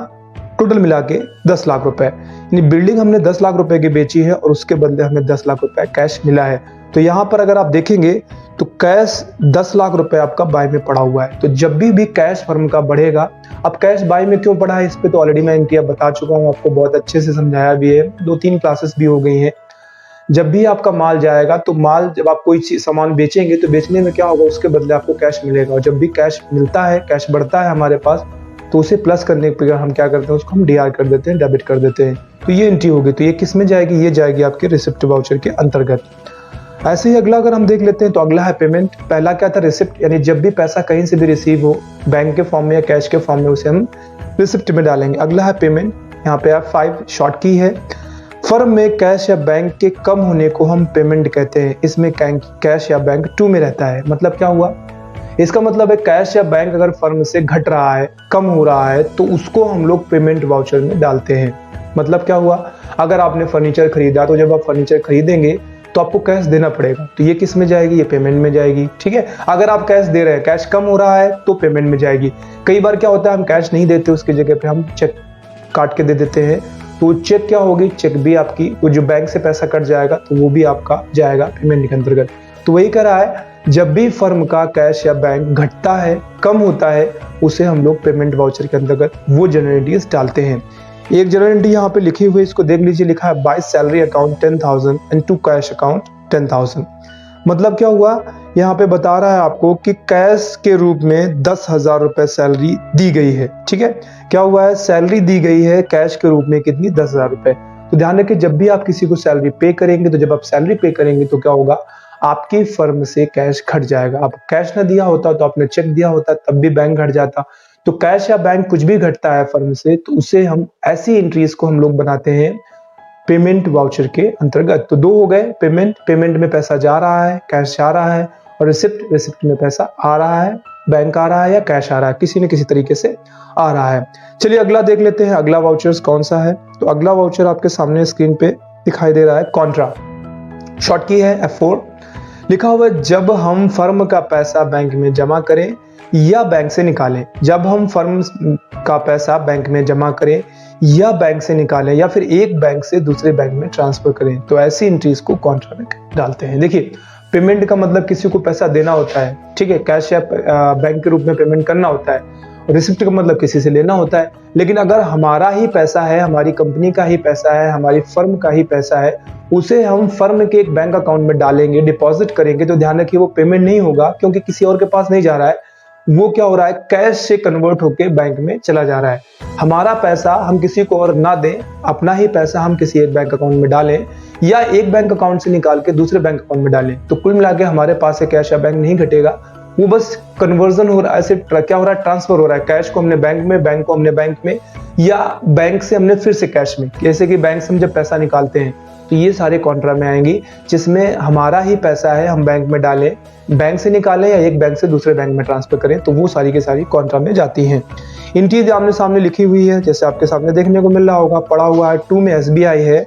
टोटल मिला के 10 लाख रुपए। यानी बिल्डिंग हमने 10 लाख रुपए की बेची है और उसके बदले हमें 10 लाख रुपए कैश मिला है। तो यहाँ पर अगर आप देखेंगे तो कैश 10 लाख रुपए आपका बाय में पड़ा हुआ है। तो जब भी कैश फर्म का बढ़ेगा, अब कैश बाय में क्यों पड़ा है इस पे तो ऑलरेडी मैं इंडिया बता चुका हूँ, आपको बहुत अच्छे से समझाया भी है, 2-3 क्लासेस भी हो गई हैं। जब भी आपका माल जाएगा तो माल जब आप कोई चीज सामान बेचेंगे तो बेचने में क्या होगा, उसके बदले आपको कैश मिलेगा। और जब भी कैश मिलता है, कैश बढ़ता है हमारे पास, तो उसे प्लस करने के हम क्या करते हैं, उसको हम डीआर कर देते हैं, डेबिट कर देते हैं। तो ये एंट्री होगी, तो ये किस में जाएगी? ये जाएगी आपके रिसिप्ट वाउचर के अंतर्गत। ऐसे ही अगला अगर हम देख लेते हैं तो अगला है पेमेंट। पहला क्या था, रिसिप्ट, यानी जब भी पैसा कहीं से भी रिसीव हो बैंक के फॉर्म में या कैश के फॉर्म में उसे हम रिसिप्ट में डालेंगे। अगला है पेमेंट, यहाँ पे 5 शॉर्ट की है। फर्म में कैश या बैंक के कम होने को हम पेमेंट कहते हैं। इसमें कैश या बैंक टू में रहता है। मतलब क्या हुआ, इसका मतलब है कैश या बैंक अगर फर्म से घट रहा है, कम हो रहा है, तो उसको हम लोग पेमेंट वाउचर में डालते हैं। मतलब क्या हुआ, अगर आपने फर्नीचर खरीदा तो जब आप फर्नीचर खरीदेंगे तो आपको कैश देना पड़ेगा, तो ये किस में जाएगी, ये पेमेंट में जाएगी। ठीक है, अगर आप कैश दे रहे हैं, कैश कम हो रहा है तो पेमेंट में जाएगी। कई बार क्या होता है हम कैश नहीं देते, उसकी जगह पे हम चेक काट के दे देते हैं, तो चेक क्या होगी, चेक भी आपकी, वो जो बैंक से पैसा कट जाएगा तो वो भी आपका जाएगा पेमेंट के अंतर्गत। तो वही कह रहा है, जब भी फर्म का कैश या बैंक घटता है, कम होता है, उसे हम लोग पेमेंट वाउचर के अंतर्गत वो जनरल एंट्रीज डालते हैं। एक जनरल एंट्री यहाँ पे लिखी हुई है, इसको देख लीजिए, लिखा है by salary account 10,000 and to cash account 10,000। मतलब क्या हुआ, यहाँ पे बता रहा है आपको कि कैश के रूप में 10,000 रुपए सैलरी दी गई है। ठीक है, क्या हुआ है, सैलरी दी गई है कैश के रूप में कितनी, 10,000 रुपए। तो ध्यान रखिए, जब भी आप किसी को सैलरी पे करेंगे, तो जब आप सैलरी पे करेंगे तो क्या होगा, आपकी फर्म से कैश घट जाएगा। आप कैश ना दिया होता तो आपने चेक दिया होता तब भी बैंक घट जाता। तो कैश या बैंक कुछ भी घटता है फर्म से, तो उसे हम ऐसी एंट्रीज को हम लोग बनाते हैं पेमेंट वाउचर के अंतर्गत। तो 2 हो गए, पेमेंट, पेमेंट में पैसा जा रहा है, कैश जा रहा है, और रिसिप्ट, रिसिप्ट में पैसा आ रहा है, बैंक आ रहा है या कैश आ रहा है, किसी न किसी तरीके से आ रहा है। चलिए अगला देख लेते हैं, अगला वाउचर्स कौन सा है। तो अगला वाउचर आपके सामने स्क्रीन पे दिखाई दे रहा है, कॉन्ट्रा, शॉर्ट की है F4। लिखा हुआ है, जब हम फर्म का पैसा बैंक में जमा करें या बैंक से निकालें, जब हम फर्म का पैसा बैंक में जमा करें या बैंक से निकालें या फिर एक बैंक से दूसरे बैंक में ट्रांसफर करें, तो ऐसी एंट्रीज को कॉन्ट्रा में डालते हैं। देखिए, पेमेंट का मतलब किसी को पैसा देना होता है, ठीक है, कैश या बैंक के रूप में पेमेंट करना होता है। रिसिप्ट का मतलब किसी से लेना होता है। लेकिन अगर हमारा ही पैसा है, हमारी कंपनी का ही पैसा है, हमारी फर्म का ही पैसा है, उसे हम फर्म के एक बैंक अकाउंट में डालेंगे, डिपॉजिट करेंगे, तो ध्यान रखिए वो पेमेंट नहीं होगा, क्योंकि किसी और के पास नहीं जा रहा है, वो क्या हो रहा है, कैश से कन्वर्ट होकर बैंक में चला जा रहा है। हमारा पैसा हम किसी को और ना दें, अपना ही पैसा हम किसी एक बैंक अकाउंट में डालें या एक बैंक अकाउंट से निकाल के दूसरे बैंक अकाउंट में डालें, तो कुल मिला के हमारे पास से कैश या बैंक नहीं घटेगा, वो बस कन्वर्जन हो रहा है। ऐसे क्या हो रहा है, ट्रांसफर हो रहा है, कैश को हमने बैंक में, बैंक को हमने बैंक में, या बैंक से हमने फिर से कैश में। जैसे कि बैंक से हम जब पैसा निकालते हैं तो ये सारे कॉन्ट्रा में आएंगी, जिसमें हमारा ही पैसा है, हम बैंक में डालें, बैंक से निकालें या एक बैंक से दूसरे बैंक में ट्रांसफर करें, तो वो सारी की सारी कॉन्ट्रा में जाती हैं। इन चीज आमने सामने लिखी हुई है, जैसे आपके सामने देखने को मिल रहा होगा, पड़ा हुआ है, टू में SBI है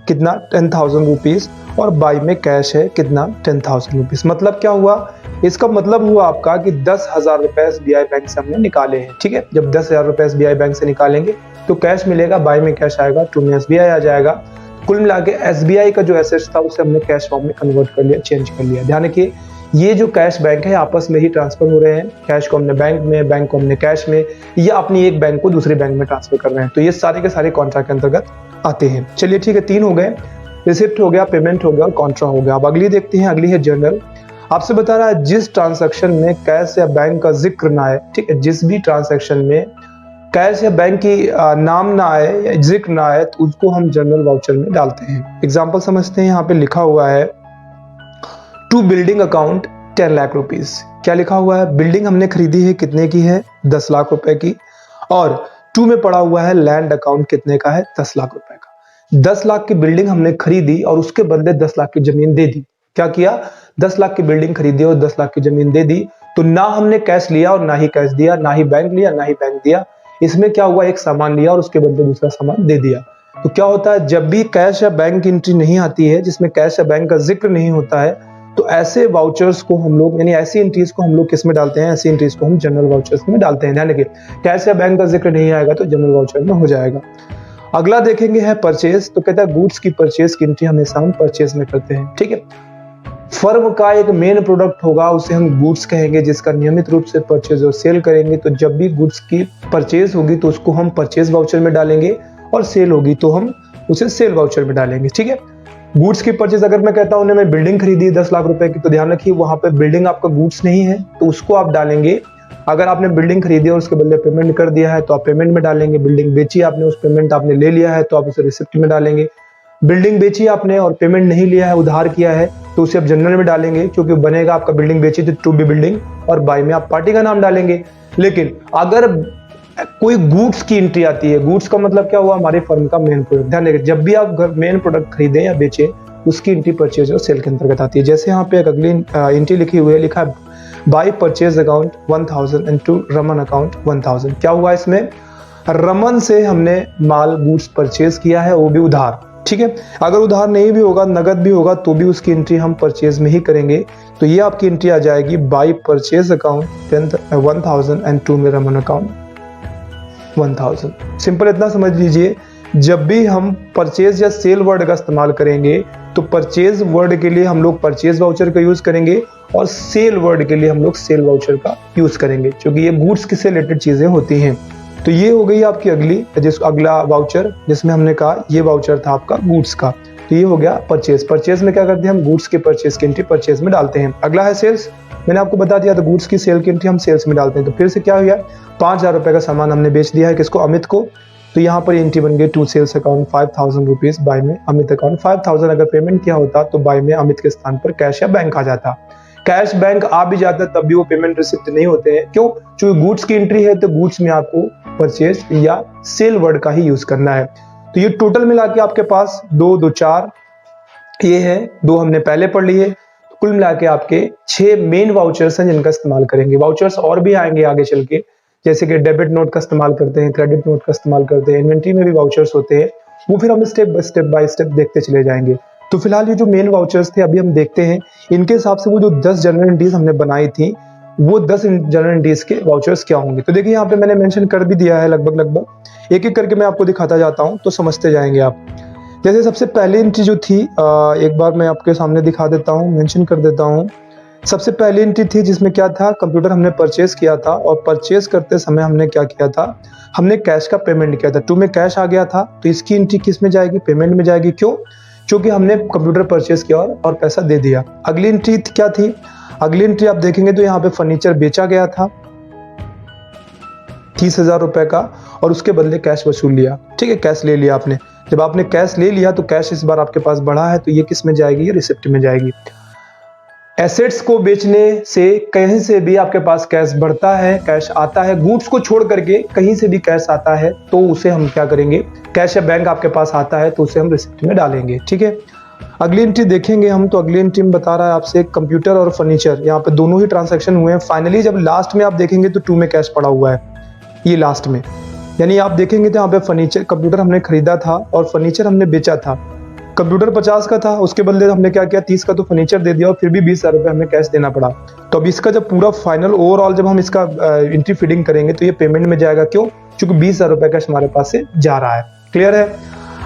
कितना, 10,000 रुपीज, और बाई में कैश है कितना, 10,000 रुपीज। मतलब क्या हुआ, इसका मतलब हुआ आपका कि 10,000 रुपए SBI बैंक से हमने निकाले हैं। ठीक है, जब 10,000 रुपए SBI बैंक से निकालेंगे तो कैश मिलेगा, बाई में कैश आएगा, टू में SBI आ जाएगा। कुल मिला के SBI का जो एसेट्स था उसे हमने कैश फॉर्म में कन्वर्ट कर लिया, चेंज कर लिया। ध्यान रखिए, ये जो कैश बैंक है आपस में ही ट्रांसफर हो रहे हैं, कैश को हमने बैंक में, बैंक को हमने कैश में, या अपनी एक बैंक को दूसरे बैंक में ट्रांसफर कर रहे हैं, तो ये सारे के सारे कॉन्ट्रैक्ट के अंतर्गत आते हैं। चलिए ठीक है, 3 हो गए, रिसिप्ट हो गया, पेमेंट हो गया और कॉन्ट्रा हो गया। अब अगली देखते हैं, अगली है जर्नल। आपसे बता रहा है जिस ट्रांसैक्शन में कैश या बैंक का जिक्र ना आए, ठीक है, जिस भी ट्रांसैक्शन में कैश या बैंक की नाम ना आए या जिक्र ना आए, तो उसको हम जनरल वाउचर में डालते हैं। एग्जांपल समझते हैं, यहाँ पे लिखा हुआ है to building account 10 lakh rupees. क्या लिखा हुआ है, बिल्डिंग हमने खरीदी है, कितने की है, 10 लाख रुपए की, और टू में पड़ा हुआ है लैंड अकाउंट कितने का है, 10 लाख रुपए का। 10 लाख की बिल्डिंग हमने खरीदी और उसके बदले 10 लाख की जमीन दे दी। क्या किया, 10 लाख की बिल्डिंग खरीदी और 10 लाख की जमीन दे दी, तो ना हमने कैश लिया और ना ही कैश दिया, ना ही बैंक लिया ना ही बैंक दिया। इसमें क्या हुआ, एक सामान लिया और उसके बदले दूसरा सामान दे दिया। तो क्या होता है, जब भी कैश या बैंक की एंट्री नहीं आती है, जिसमें कैश या बैंक का जिक्र नहीं होता है, तो ऐसे वाउचर्स को हम लोग, यानी ऐसी एंट्रीज को हम लोग किस में डालते हैं, ऐसी एंट्रीज को हम जनरल वाउचर्स में डालते हैं। ध्यान रखिए, कैश या बैंक का जिक्र नहीं आएगा तो जनरल वाउचर में हो जाएगा। अगला देखेंगे है परचेज। तो कहता है गुड्स की परचेज की एंट्री हमेशा हम परचेज में करते हैं। ठीक है, फर्म का एक मेन प्रोडक्ट होगा, उसे हम गुड्स कहेंगे, जिसका नियमित रूप से परचेज और सेल करेंगे। तो जब भी गुड्स की परचेज होगी तो उसको हम परचेज वाउचर में डालेंगे, और सेल होगी तो हम उसे सेल वाउचर में डालेंगे। ठीक है, गुड्स की परचेज अगर मैं कहता हूं मैं बिल्डिंग खरीदी 10 लाख रुपए की, तो ध्यान रखिए वहां पे बिल्डिंग आपका गुड्स नहीं है, तो उसको आप डालेंगे। अगर आपने बिल्डिंग खरीदी और उसके बदले पेमेंट कर दिया है तो आप पेमेंट में डालेंगे। बिल्डिंग बेची आपने, उस पेमेंट आपने ले लिया है तो आप उसे रिसिप्ट में डालेंगे। बिल्डिंग बेची आपने और पेमेंट नहीं लिया है, उधार किया है, तो उसे आप जनरल में डालेंगे क्योंकि बनेगा आपका बिल्डिंग बेची थी टू बी बिल्डिंग, और बाय में आप पार्टी का नाम डालेंगे। लेकिन अगर कोई गुड्स की एंट्री आती है, गुड्स का मतलब क्या हुआ, हमारे फर्म का मेन प्रोडक्ट। ध्यान रखिए, जब भी आप मेन प्रोडक्ट खरीदें या बेचें, उसकी एंट्री परचेज और सेल के अंतर्गत आती है। जैसे यहाँ पे एक अगली एंट्री लिखी हुई है, लिखा है by purchase account 1000 and to Raman account 1000। क्या हुआ इसमें, रमन से हमने माल गुड्स परचेज किया है, वो भी उधार। ठीक है, अगर उधार नहीं भी होगा, नगद भी होगा, तो भी उसकी एंट्री हम परचेज में ही करेंगे। तो ये आपकी एंट्री आ जाएगी by purchase account 1000 and to में रमन अकाउंट 1000। सिंपल इतना समझ लीजिए, जब भी हम परचेज या सेल वर्ड का इस्तेमाल करेंगे तो परचेज वर्ड के लिए हम लोग परचेज वाउचर का यूज करेंगे और सेल वर्ड के लिए हम लोग सेल वाउचर का यूज करेंगे, क्योंकि ये गुड्स से रिलेटेड चीजें होती हैं। तो ये हो गई आपकी अगला वाउचर, जिसमें हमने कहा ये वाउचर था आपका गुड्स का। तो ये हो गया परचेज। परचेज में क्या करते हैं हम, गुड्स के परचेज की एंट्री परचेज में डालते हैं। अगला है सेल्स, मैंने आपको बता दिया था गुड्स की सेल की एंट्री हम सेल्स में डालते हैं। तो फिर से क्या हुआ, 5000 रुपए का सामान हमने बेच दिया है, किसको, अमित को। तो यहाँ पर एंट्री बन गई to sales account 5000 rupees, by में अमित अकाउंट 5000। अगर पेमेंट किया होता तो बाय में अमित के स्थान पर कैश या बैंक आ जाता। कैश बैंक आ भी जाता तब भी वो पेमेंट रिसिप्ट नहीं होते हैं। क्यों, क्योंकि गुड्स की एंट्री है तो गुड्स में आपको परचेज या सेल वर्ड का ही यूज करना है। तो ये टोटल मिला के आपके पास 2 2 4 ये है, 2 हमने पहले पढ़ लिए। तो कुल मिला के आपके 6 मेन वाउचर्स हैं जिनका इस्तेमाल करेंगे। वाउचर्स और भी आएंगे आगे चल के, जैसे कि डेबिट नोट का इस्तेमाल करते हैं, क्रेडिट नोट का इस्तेमाल करते हैं, इन्वेंट्री में भी वाउचर्स होते हैं, वो फिर हम स्टेप बाय स्टेप देखते चले जाएंगे। तो फिलहाल ये जो मेन वाउचर्स थे अभी हम देखते हैं, इनके हिसाब से वो जो 10 जनरल एंट्रीज हमने बनाई थी, वो 10 जनरल एंट्रीज के वाउचर्स क्या होंगे। तो देखिए यहाँ पे मैंने मेंशन कर भी दिया है लगभग, एक एक करके मैं आपको दिखाता जाता हूँ तो समझते जाएंगे आप। जैसे सबसे पहली एंट्री जो थी, एक बार मैं आपके सामने दिखा देता हूँ, मेंशन कर देता हूँ। सबसे पहली एंट्री थी जिसमें क्या था, कंप्यूटर हमने परचेज किया था और परचेज करते समय हमने क्या किया था, हमने कैश का पेमेंट किया था। टू में कैश आ गया था, तो इसकी एंट्री किस में जाएगी, पेमेंट में जाएगी। क्यों, क्योंकि हमने कंप्यूटर परचेज किया और पैसा दे दिया। अगली एंट्री क्या थी, अगली एंट्री आप देखेंगे तो यहाँ पे फर्नीचर बेचा गया था 30,000 रुपए का और उसके बदले कैश वसूल लिया। ठीक है, कैश ले लिया आपने। जब आपने कैश ले लिया तो कैश इस बार आपके पास बढ़ा है, तो ये किस में जाएगी, ये रिसिप्ट में जाएगी। एसेट्स को बेचने से कहीं से भी आपके पास कैश बढ़ता है, कैश आता है, गुड्स को छोड़ करके कहीं से भी कैश आता है तो उसे हम क्या करेंगे, कैश या बैंक आपके पास आता है तो उसे हम रिसिप्ट में डालेंगे। ठीक है, अगली एंट्री देखेंगे हम, तो अगली एंट्री में बता रहा है आपसे कंप्यूटर और फर्नीचर, यहाँ पे दोनों ही ट्रांजैक्शन हुए हैं। फाइनली जब लास्ट में आप देखेंगे तो 2 में कैश पड़ा हुआ है, ये लास्ट में, यानी आप देखेंगे तो यहाँ पे फर्नीचर, कंप्यूटर हमने खरीदा था और फर्नीचर हमने बेचा था। कंप्यूटर 50 का था, उसके बदले हमने क्या किया, 30 का तो फर्नीचर दे दिया और फिर भी 20,000 रुपये हमें कैश देना पड़ा। तो अब इसका जब पूरा फाइनल ओवरऑल जब हम इसका एंट्री फीडिंग करेंगे तो ये पेमेंट में जाएगा। क्यों, क्योंकि 20,000 रुपये कैश हमारे पास से जा रहा है। क्लियर है।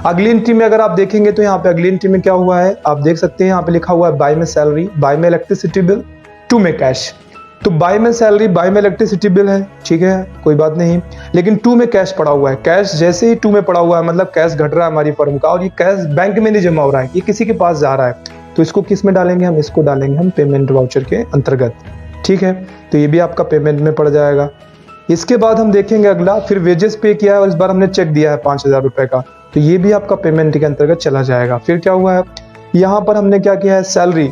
अगली एंट्री में अगर आप देखेंगे तो यहाँ पे अगली एंट्री में क्या हुआ है, आप देख सकते हैं यहाँ पे लिखा हुआ है बाय में सैलरी, बाय में इलेक्ट्रिसिटी बिल, 2 में कैश। तो बाय में सैलरी, बाय में इलेक्ट्रिसिटी बिल है, ठीक है, कोई बात नहीं, लेकिन 2 में कैश पड़ा हुआ है। कैश जैसे ही 2 में पड़ा हुआ है मतलब कैश घट रहा है हमारी फर्म का और ये कैश बैंक में नहीं जमा हो रहा है, ये किसी के पास जा रहा है। तो इसको किस में डालेंगे हम, इसको डालेंगे हम पेमेंट वाउचर के अंतर्गत। ठीक है, तो ये भी आपका पेमेंट में पड़ जाएगा। इसके बाद हम देखेंगे अगला, फिर वेजेस पे किया है और इस बार हमने चेक दिया है 5,000 रुपए का, तो ये भी आपका पेमेंट के अंतर्गत चला जाएगा। फिर क्या हुआ है, यहाँ पर हमने क्या किया है, सैलरी,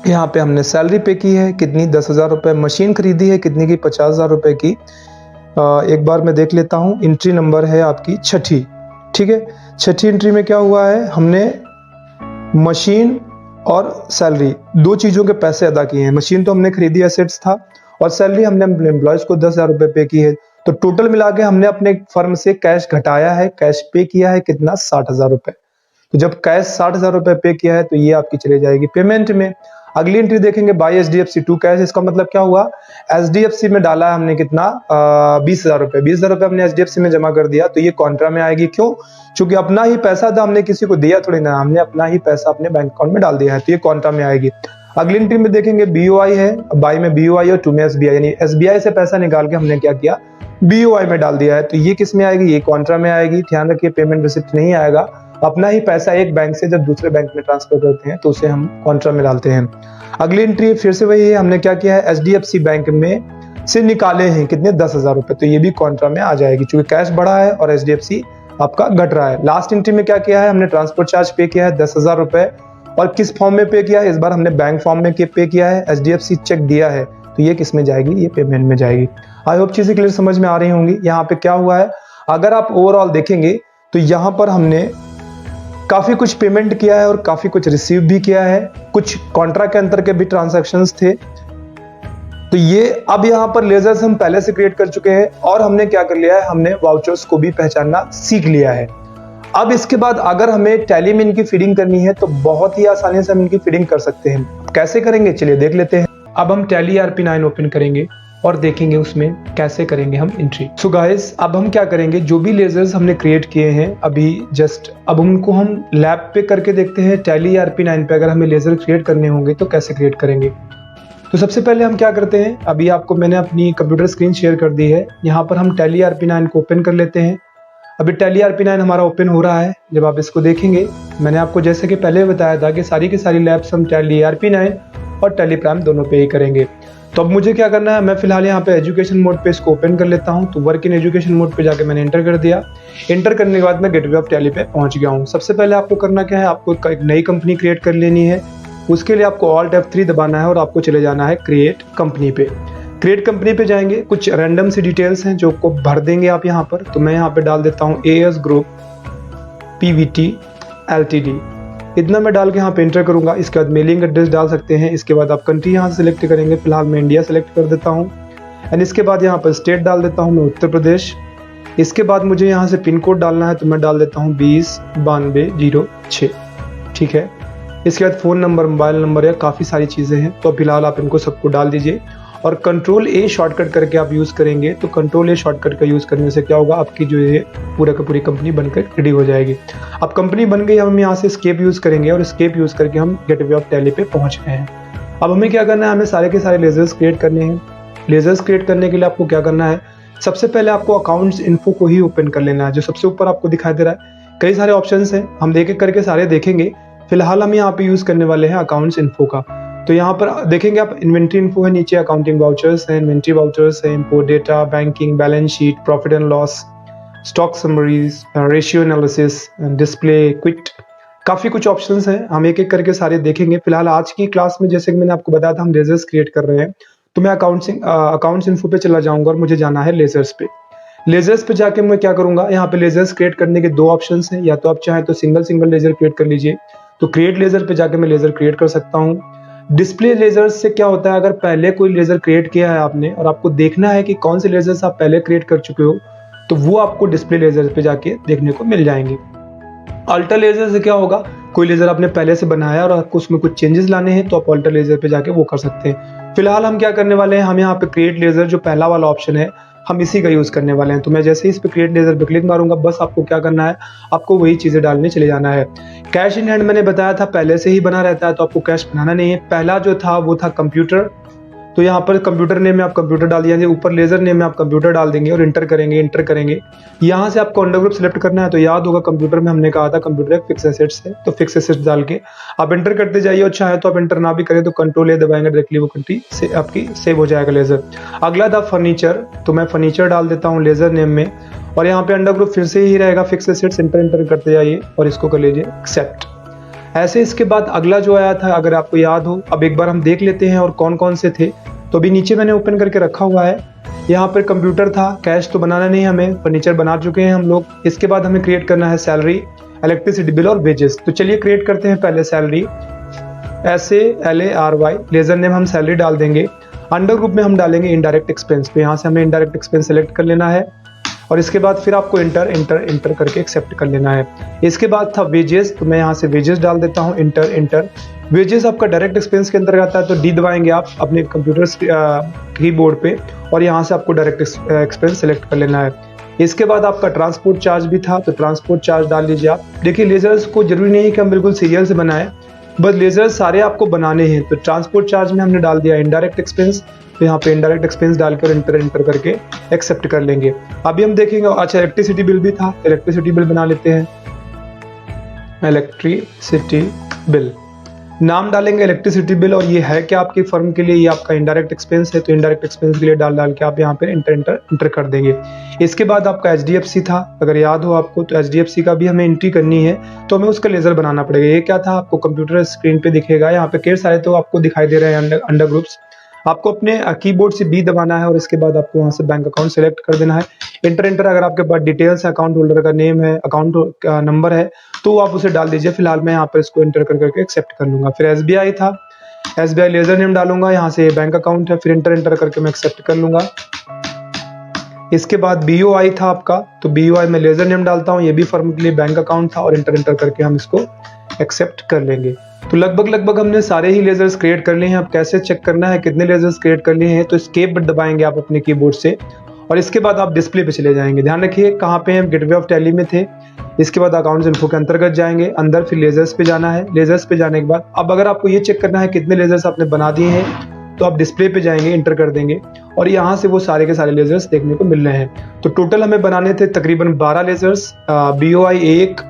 यहाँ पे हमने सैलरी पे की है, कितनी, 10,000 रुपए। मशीन खरीदी है कितनी की, 50,000 रुपए की। एक बार मैं देख लेता हूँ, एंट्री नंबर है आपकी 6ठी। ठीक है, 6ठी एंट्री में क्या हुआ है, हमने मशीन और सैलरी 2 चीजों के पैसे अदा किए हैं। मशीन तो हमने खरीदी, एसेट्स था, और सैलरी हमने एम्प्लॉयज को 10,000 रुपए पे की है। तो टोटल मिला के हमने अपने फर्म से कैश घटाया है, कैश पे किया है कितना, 60,000 रुपए। तो जब कैश 60,000 रुपए पे किया है तो ये आपकी चली जाएगी पेमेंट में। अगली एंट्री देखेंगे बाय एचडीएफसी टू कैश, इसका मतलब क्या हुआ, एचडीएफसी में डाला है हमने कितना, 20,000 रुपए। 20,000 रुपए हमने एचडीएफसी में जमा कर दिया, तो ये कॉन्ट्रा में आएगी। क्यों, क्योंकि अपना ही पैसा था, हमने किसी को दिया थोड़ी ना, हमने अपना ही पैसा अपने बैंक अकाउंट में डाल दिया है, तो ये कॉन्ट्रा में आएगी। अगली एंट्री में देखेंगे बीओआई है, बाय में बीओआई और 2 में एसबीआई, यानी एसबीआई से पैसा निकाल के हमने क्या किया, बीओआई में डाल दिया है, तो ये किस में आएगी, ये कॉन्ट्रा में आएगी। ध्यान रखिए पेमेंट रिसिप्ट नहीं आएगा, अपना ही पैसा एक बैंक से जब दूसरे बैंक में ट्रांसफर करते हैं तो उसे हम कॉन्ट्रा में डालते हैं। अगली एंट्री फिर से वही है, हमने क्या किया है, एचडीएफसी बैंक में से निकाले हैं कितने, 10,000 रुपए, तो ये भी कॉन्ट्रा में आ जाएगी, क्योंकि कैश बढ़ा है और एचडीएफसी आपका घट रहा है। लास्ट एंट्री में क्या किया है, हमने ट्रांसपोर्ट चार्ज पे किया है 10,000 रुपए, और किस फॉर्म में पे किया है, इस बार हमने बैंक फॉर्म में पे किया है, HDFC चेक दिया है, तो ये किस में जाएगी, ये पेमेंट में जाएगी। आई होप चीजें क्लियर समझ में आ रही होंगी। यहाँ पे क्या हुआ है, अगर आप ओवरऑल देखेंगे तो यहाँ पर हमने काफी कुछ पेमेंट किया है और काफी कुछ रिसीव भी किया है, कुछ कॉन्ट्रैक्ट के अंदर के भी ट्रांजैक्शंस थे। तो ये अब यहाँ पर लेजर्स हम पहले से क्रिएट कर चुके हैं, और हमने क्या कर लिया है, हमने वाउचर्स को भी पहचानना सीख लिया है। अब इसके बाद अगर हमें टैली में इनकी फीडिंग करनी है तो बहुत ही आसानी से हम इनकी फीडिंग कर सकते हैं। कैसे करेंगे चलिए देख लेते हैं। अब हम टैली ERP9 ओपन करेंगे और देखेंगे उसमें कैसे करेंगे हम एंट्री। सो गाइस, अब हम क्या करेंगे, जो भी लेजर्स हमने क्रिएट किए हैं अभी जस्ट, अब उनको हम लैब पे करके देखते हैं। टैली ERP9 पे अगर हमें लेजर क्रिएट करने होंगे तो कैसे क्रिएट करेंगे। तो सबसे पहले हम क्या करते हैं, अभी आपको मैंने अपनी कंप्यूटर स्क्रीन शेयर कर दी है, यहाँ पर हम टैली ERP9 को ओपन कर लेते हैं। अभी टैली ERP9 हमारा ओपन हो रहा है। जब आप इसको देखेंगे, मैंने आपको जैसे कि पहले बताया था कि सारी की सारी लैब्स हम टैली ERP9 और टैली प्राइम दोनों पे ही करेंगे। तो अब मुझे क्या करना है, मैं फिलहाल यहाँ पे एजुकेशन मोड पे इसको ओपन कर लेता हूँ। तो वर्क इन एजुकेशन मोड पे जाके मैंने एंटर कर दिया। एंटर करने के बाद मैं गेटवे ऑफ टैली पे पहुंच गया हूँ। सबसे पहले आपको करना क्या है, आपको एक नई कंपनी क्रिएट कर लेनी है। उसके लिए आपको Alt F3 दबाना है और आपको चले जाना है क्रिएट कंपनी पे। क्रिएट कंपनी पे जाएंगे, कुछ रैंडम सी डिटेल्स हैं जो को भर देंगे आप यहाँ पर। तो मैं यहाँ पे डाल देता हूँ AS ग्रुप PVT LTD, इतना मैं डाल के यहाँ पे एंटर करूंगा। इसके बाद मेलिंग एड्रेस डाल सकते हैं। इसके बाद आप कंट्री यहाँ से सिलेक्ट करेंगे, फिलहाल मैं इंडिया सेलेक्ट कर देता हूँ। एंड इसके बाद यहाँ पर स्टेट डाल देता हूँ मैं उत्तर प्रदेश। इसके बाद मुझे यहाँ से पिन कोड डालना है, तो मैं डाल देता हूँ 209206, ठीक है। इसके बाद फ़ोन नंबर, मोबाइल नंबर, या काफ़ी सारी चीज़ें हैं, तो फिलहाल आप इनको सबको डाल दीजिए। और कंट्रोल A शॉर्टकट करके आप यूज़ करेंगे, तो कंट्रोल A शॉर्टकट का यूज़ करने से क्या होगा, आपकी जो है पूरा का पूरी कंपनी बनकर रेडी हो जाएगी। अब कंपनी बन गई, हम यहाँ से एस्केप यूज़ करेंगे और एस्केप यूज़ करके हम गेटवे ऑफ टैली पे पहुँच गए हैं। अब हमें क्या करना है, हमें सारे के सारे लेजर्स क्रिएट करने हैं। लेजर्स क्रिएट करने के लिए आपको क्या करना है, सबसे पहले आपको अकाउंट्स इन्फो को ही ओपन कर लेना है, जो सबसे ऊपर आपको दिखाई दे रहा है। कई सारे ऑप्शंस हैं, हम देख करके सारे देखेंगे। फिलहाल हम यहाँ पे यूज़ करने वाले हैं अकाउंट्स इन्फो का। तो यहाँ पर देखेंगे आप, इन्वेंट्री इन्फो है, नीचे अकाउंटिंग वाउचर्स है, इन्वेंट्री वाउचर्स है, import data, banking, balance sheet, profit and loss, stock summaries, ratio analysis, display, quit, काफ़ी कुछ ऑप्शंस हैं। हम एक एक करके सारे देखेंगे। फिलहाल आज की क्लास में जैसे कि मैंने आपको बताया था, हम लेजर्स क्रिएट कर रहे हैं। तो मैं अकाउंट्स इन्फो पे चला जाऊँगा और मुझे जाना है लेजर्स पे। लेजर्स पे जाके मैं क्या करूँगा, यहाँ पे लेजर्स क्रिएट करने के दो ऑप्शंस हैं, या तो आप चाहें तो सिंगल लेजर क्रिएट कर लीजिए। तो क्रिएट लेजर पे जाके मैं लेजर क्रिएट कर सकता हूँ। डिस्प्ले लेजर्स से क्या होता है, अगर पहले कोई लेजर क्रिएट किया है आपने और आपको देखना है कि कौन से लेजर्स आप पहले क्रिएट कर चुके हो, तो वो आपको डिस्प्ले लेजर पे जाके देखने को मिल जाएंगे। अल्टर लेजर से क्या होगा, कोई लेजर आपने पहले से बनाया और आपको उसमें कुछ चेंजेस लाने हैं, तो आप अल्टर लेजर पे जाके वो कर सकते हैं। फिलहाल हम क्या करने वाले हैं, हम यहाँ पे क्रिएट लेजर जो पहला वाला ऑप्शन है, हम इसी का यूज करने वाले हैं। तो मैं जैसे ही इस पे क्रिएट लेजर पे क्लिक मारूंगा, बस आपको क्या करना है, आपको वही चीजें डालने चले जाना है। कैश इन हैंड मैंने बताया था पहले से ही बना रहता है, तो आपको कैश बनाना नहीं है। पहला जो था वो था कंप्यूटर, तो यहाँ पर कंप्यूटर नेम में आप कंप्यूटर डाल दिया, ऊपर लेजर नेम में आप कंप्यूटर डाल देंगे और इंटर करेंगे। यहाँ से आपको अंडर ग्रुप सेलेक्ट करना है। तो याद होगा कंप्यूटर में हमने कहा था कंप्यूटर एक फिक्स एसेट्स है, तो फिक्स एसेट्स डाल के आप इंटर करते जाइए। और चाहे तो आप इंटर ना भी करें तो कंट्रोल A दबाएंगे, डायरेक्टली वो कंट्री से आपकी सेव हो जाएगा लेजर। अगला था फर्नीचर, तो मैं फर्नीचर डाल देता हूँ लेजर नेम में, और यहाँ पे अंडर ग्रुप फिर से ही रहेगा फिक्स एसेट्स, इंटर करते जाइए और इसको कर लीजिए एक्सेप्ट। ऐसे इसके बाद अगला जो आया था, अगर आपको याद हो, अब एक बार हम देख लेते हैं और कौन कौन से थे। तो अभी नीचे मैंने ओपन करके रखा हुआ है। यहाँ पर कंप्यूटर था, कैश तो बनाना नहीं हमें, फर्नीचर बना चुके हैं हम लोग। इसके बाद हमें क्रिएट करना है सैलरी, इलेक्ट्रिसिटी बिल और वेजेस। तो चलिए क्रिएट करते हैं पहले सैलरी, SALARY, लेजर नेम हम सैलरी डाल देंगे। अंडर ग्रुप में हम डालेंगे इनडायरेक्ट एक्सपेंस, तो यहाँ से हमें इनडायरेक्ट एक्सपेंस सेलेक्ट कर लेना है और इसके बाद फिर आपको इंटर करके एक्सेप्ट कर लेना है। इसके बाद था वेजेस, तो मैं यहाँ से वेजेस डाल देता हूँ, इंटर। वेजेस आपका डायरेक्ट एक्सपेंस के अंदर आता है, तो डी दबाएंगे आप अपने कंप्यूटर कीबोर्ड पे और यहाँ से आपको डायरेक्ट एक्सपेंस सेलेक्ट कर लेना है। इसके बाद आपका ट्रांसपोर्ट चार्ज भी था, तो ट्रांसपोर्ट चार्ज डाल लीजिए आप। देखिए लेजर्स को जरूरी नहीं है कि हम बिल्कुल सीरियल से बनाएं, बस लेजर्स सारे आपको बनाने हैं। तो ट्रांसपोर्ट चार्ज में हमने डाल दिया इनडायरेक्ट एक्सपेंस, तो यहाँ पे इनडायरेक्ट एक्सपेंस डालकर इंटर करके एक्सेप्ट कर लेंगे। अभी हम देखेंगे, अच्छा इलेक्ट्रिसिटी बिल भी था, इलेक्ट्रिसिटी बिल बना लेते हैं, इलेक्ट्रिसिटी बिल। नाम डालेंगे इलेक्ट्रिसिटी बिल, और ये है क्या आपकी फर्म के लिए, ये आपका इनडायरेक्ट एक्सपेंस है, तो इनडायरेक्ट एक्सपेंस के लिए डाल के आप यहाँ पे इंटर कर देंगे। इसके बाद आपका HDFC था, अगर याद हो आपको, तो HDFC का भी हमें एंट्री करनी है, तो हमें उसका लेजर बनाना पड़ेगा। ये क्या था, आपको कंप्यूटर स्क्रीन पे दिखेगा, यहाँ पे कई सारे तो आपको दिखाई दे रहे हैं अंडर ग्रुप्स। आपको अपने कीबोर्ड से B दबाना है और इसके बाद आपको वहाँ से बैंक अकाउंट सेलेक्ट कर देना है। इंटर अगर आपके पास डिटेल्स है, अकाउंट होल्डर का नेम है, अकाउंट का नंबर है, तो आप उसे डाल दीजिए। फिलहाल मैं यहाँ पर इसको इंटर करके एक्सेप्ट कर लूंगा। फिर SBI था, SBI लेजर नेम डालूंगा, यहाँ से बैंक अकाउंट है, फिर इंटर करके मैं एक्सेप्ट कर लूंगा। इसके बाद BOI था आपका, तो BOI में लेजर नेम डालता हूँ, ये भी फर्म के लिए बैंक अकाउंट था, और इंटर करके हम इसको एक्सेप्ट कर लेंगे। तो लगभग हमने सारे ही लेजर्स क्रिएट कर लिए हैं। अब कैसे चेक करना है कितने लेजर्स क्रिएट कर लिए हैं, तो एस्केप दबाएंगे आप अपने कीबोर्ड से, और इसके बाद आप डिस्प्ले पे चले जाएंगे। ध्यान रखिए कहाँ पे हम गेटवे ऑफ टैली में थे। इसके बाद अकाउंट्स इन्फो के अंतर्गत जाएंगे, अंदर फिर लेजर्स पे जाना है। लेजर्स पे जाने के बाद अब अगर आपको ये चेक करना है कितने लेजर्स आपने बना दिए हैं, तो आप डिस्प्ले पे जाएंगे, इंटर कर देंगे, और यहाँ से वो सारे के सारे लेजर्स देखने को मिल रहे हैं। तो टोटल हमें बनाने थे तकरीबन 12 लेजर्स। BOI 1,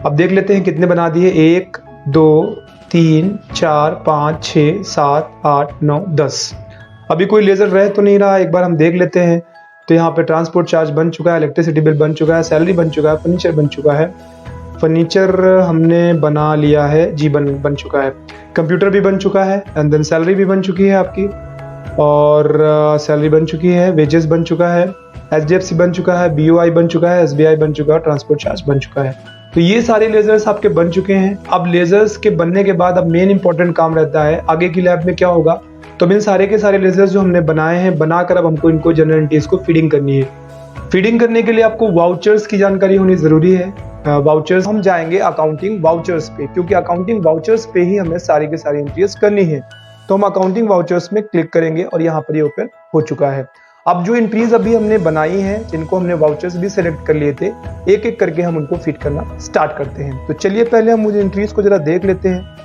अब देख लेते हैं कितने बना दिए। 1 2 3 4 5 6 7 8 9 10। अभी कोई लेजर रह तो नहीं रहा, एक बार हम देख लेते हैं। तो यहाँ पे ट्रांसपोर्ट चार्ज बन चुका है, इलेक्ट्रिसिटी बिल बन चुका है, सैलरी बन चुका है, फर्नीचर बन चुका है। फर्नीचर हमने बना लिया है जी, बन चुका है। कंप्यूटर भी बन चुका है, एंड देन सैलरी भी बन चुकी है आपकी, और सैलरी बन चुकी है, वेजेस बन चुका है, HDFC बन चुका है, BOI बन चुका है, SBI बन चुका है, ट्रांसपोर्ट चार्ज बन चुका है। तो ये सारे लेजर्स आपके बन चुके हैं। अब लेजर्स के बनने के बाद अब मेन इंपॉर्टेंट काम रहता है आगे की लैब में क्या होगा। तो इन सारे के सारे लेजर्स जो हमने बनाए हैं, बनाकर अब हमको इनको जनरल एंट्रीज को फीडिंग करनी है। फीडिंग करने के लिए आपको वाउचर्स की जानकारी होनी जरूरी है। वाउचर्स हम जाएंगे अकाउंटिंग वाउचर्स पे, क्योंकि अकाउंटिंग वाउचर्स पे ही हमें सारी की सारी एंट्रीज करनी है। तो हम अकाउंटिंग वाउचर्स में क्लिक करेंगे और यहाँ पर ये ओपन हो चुका है। अब जो एंट्रीज अभी हमने बनाई हैं, जिनको हमने वाउचर्स भी सिलेक्ट कर लिए थे, एक एक करके हम उनको फिट करना स्टार्ट करते हैं। तो चलिए पहले हम मुझे एंट्रीज को जरा देख लेते हैं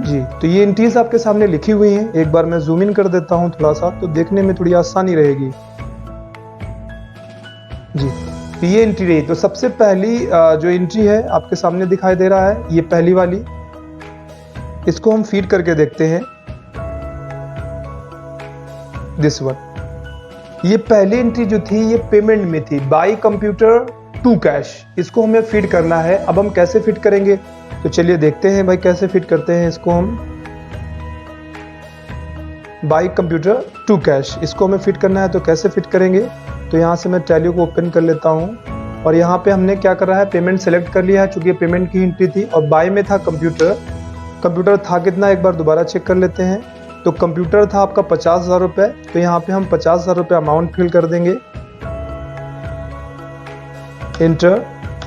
जी। तो ये एंट्रीज आपके सामने लिखी हुई हैं। एक बार मैं जूम इन कर देता हूं थोड़ा सा, तो देखने में थोड़ी आसानी रहेगी जी। तो ये एंट्री रही। तो सबसे पहली जो एंट्री है आपके सामने दिखाई दे रहा है, ये पहली वाली, इसको हम फीड करके देखते हैं। दिस वन, ये पहली एंट्री जो थी ये पेमेंट में थी, बाई कंप्यूटर टू कैश। इसको हमें फीड करना है। अब हम कैसे फीड करेंगे, तो चलिए देखते हैं भाई कैसे फिट करते हैं इसको हम। बाई कंप्यूटर टू कैश, इसको हमें फिट करना है, तो कैसे फिट करेंगे। तो यहाँ से मैं टैली को ओपन कर लेता हूँ, और यहाँ पे हमने क्या कर रहा है, पेमेंट सेलेक्ट कर लिया है, चूंकि पेमेंट की एंट्री थी, और बाई में था कंप्यूटर। कंप्यूटर था कितना, एक बार दोबारा चेक कर लेते हैं। तो कंप्यूटर था आपका 50,000 रुपये, तो यहाँ पे हम 50,000 रुपये अमाउंट फिल कर देंगे, इंटर।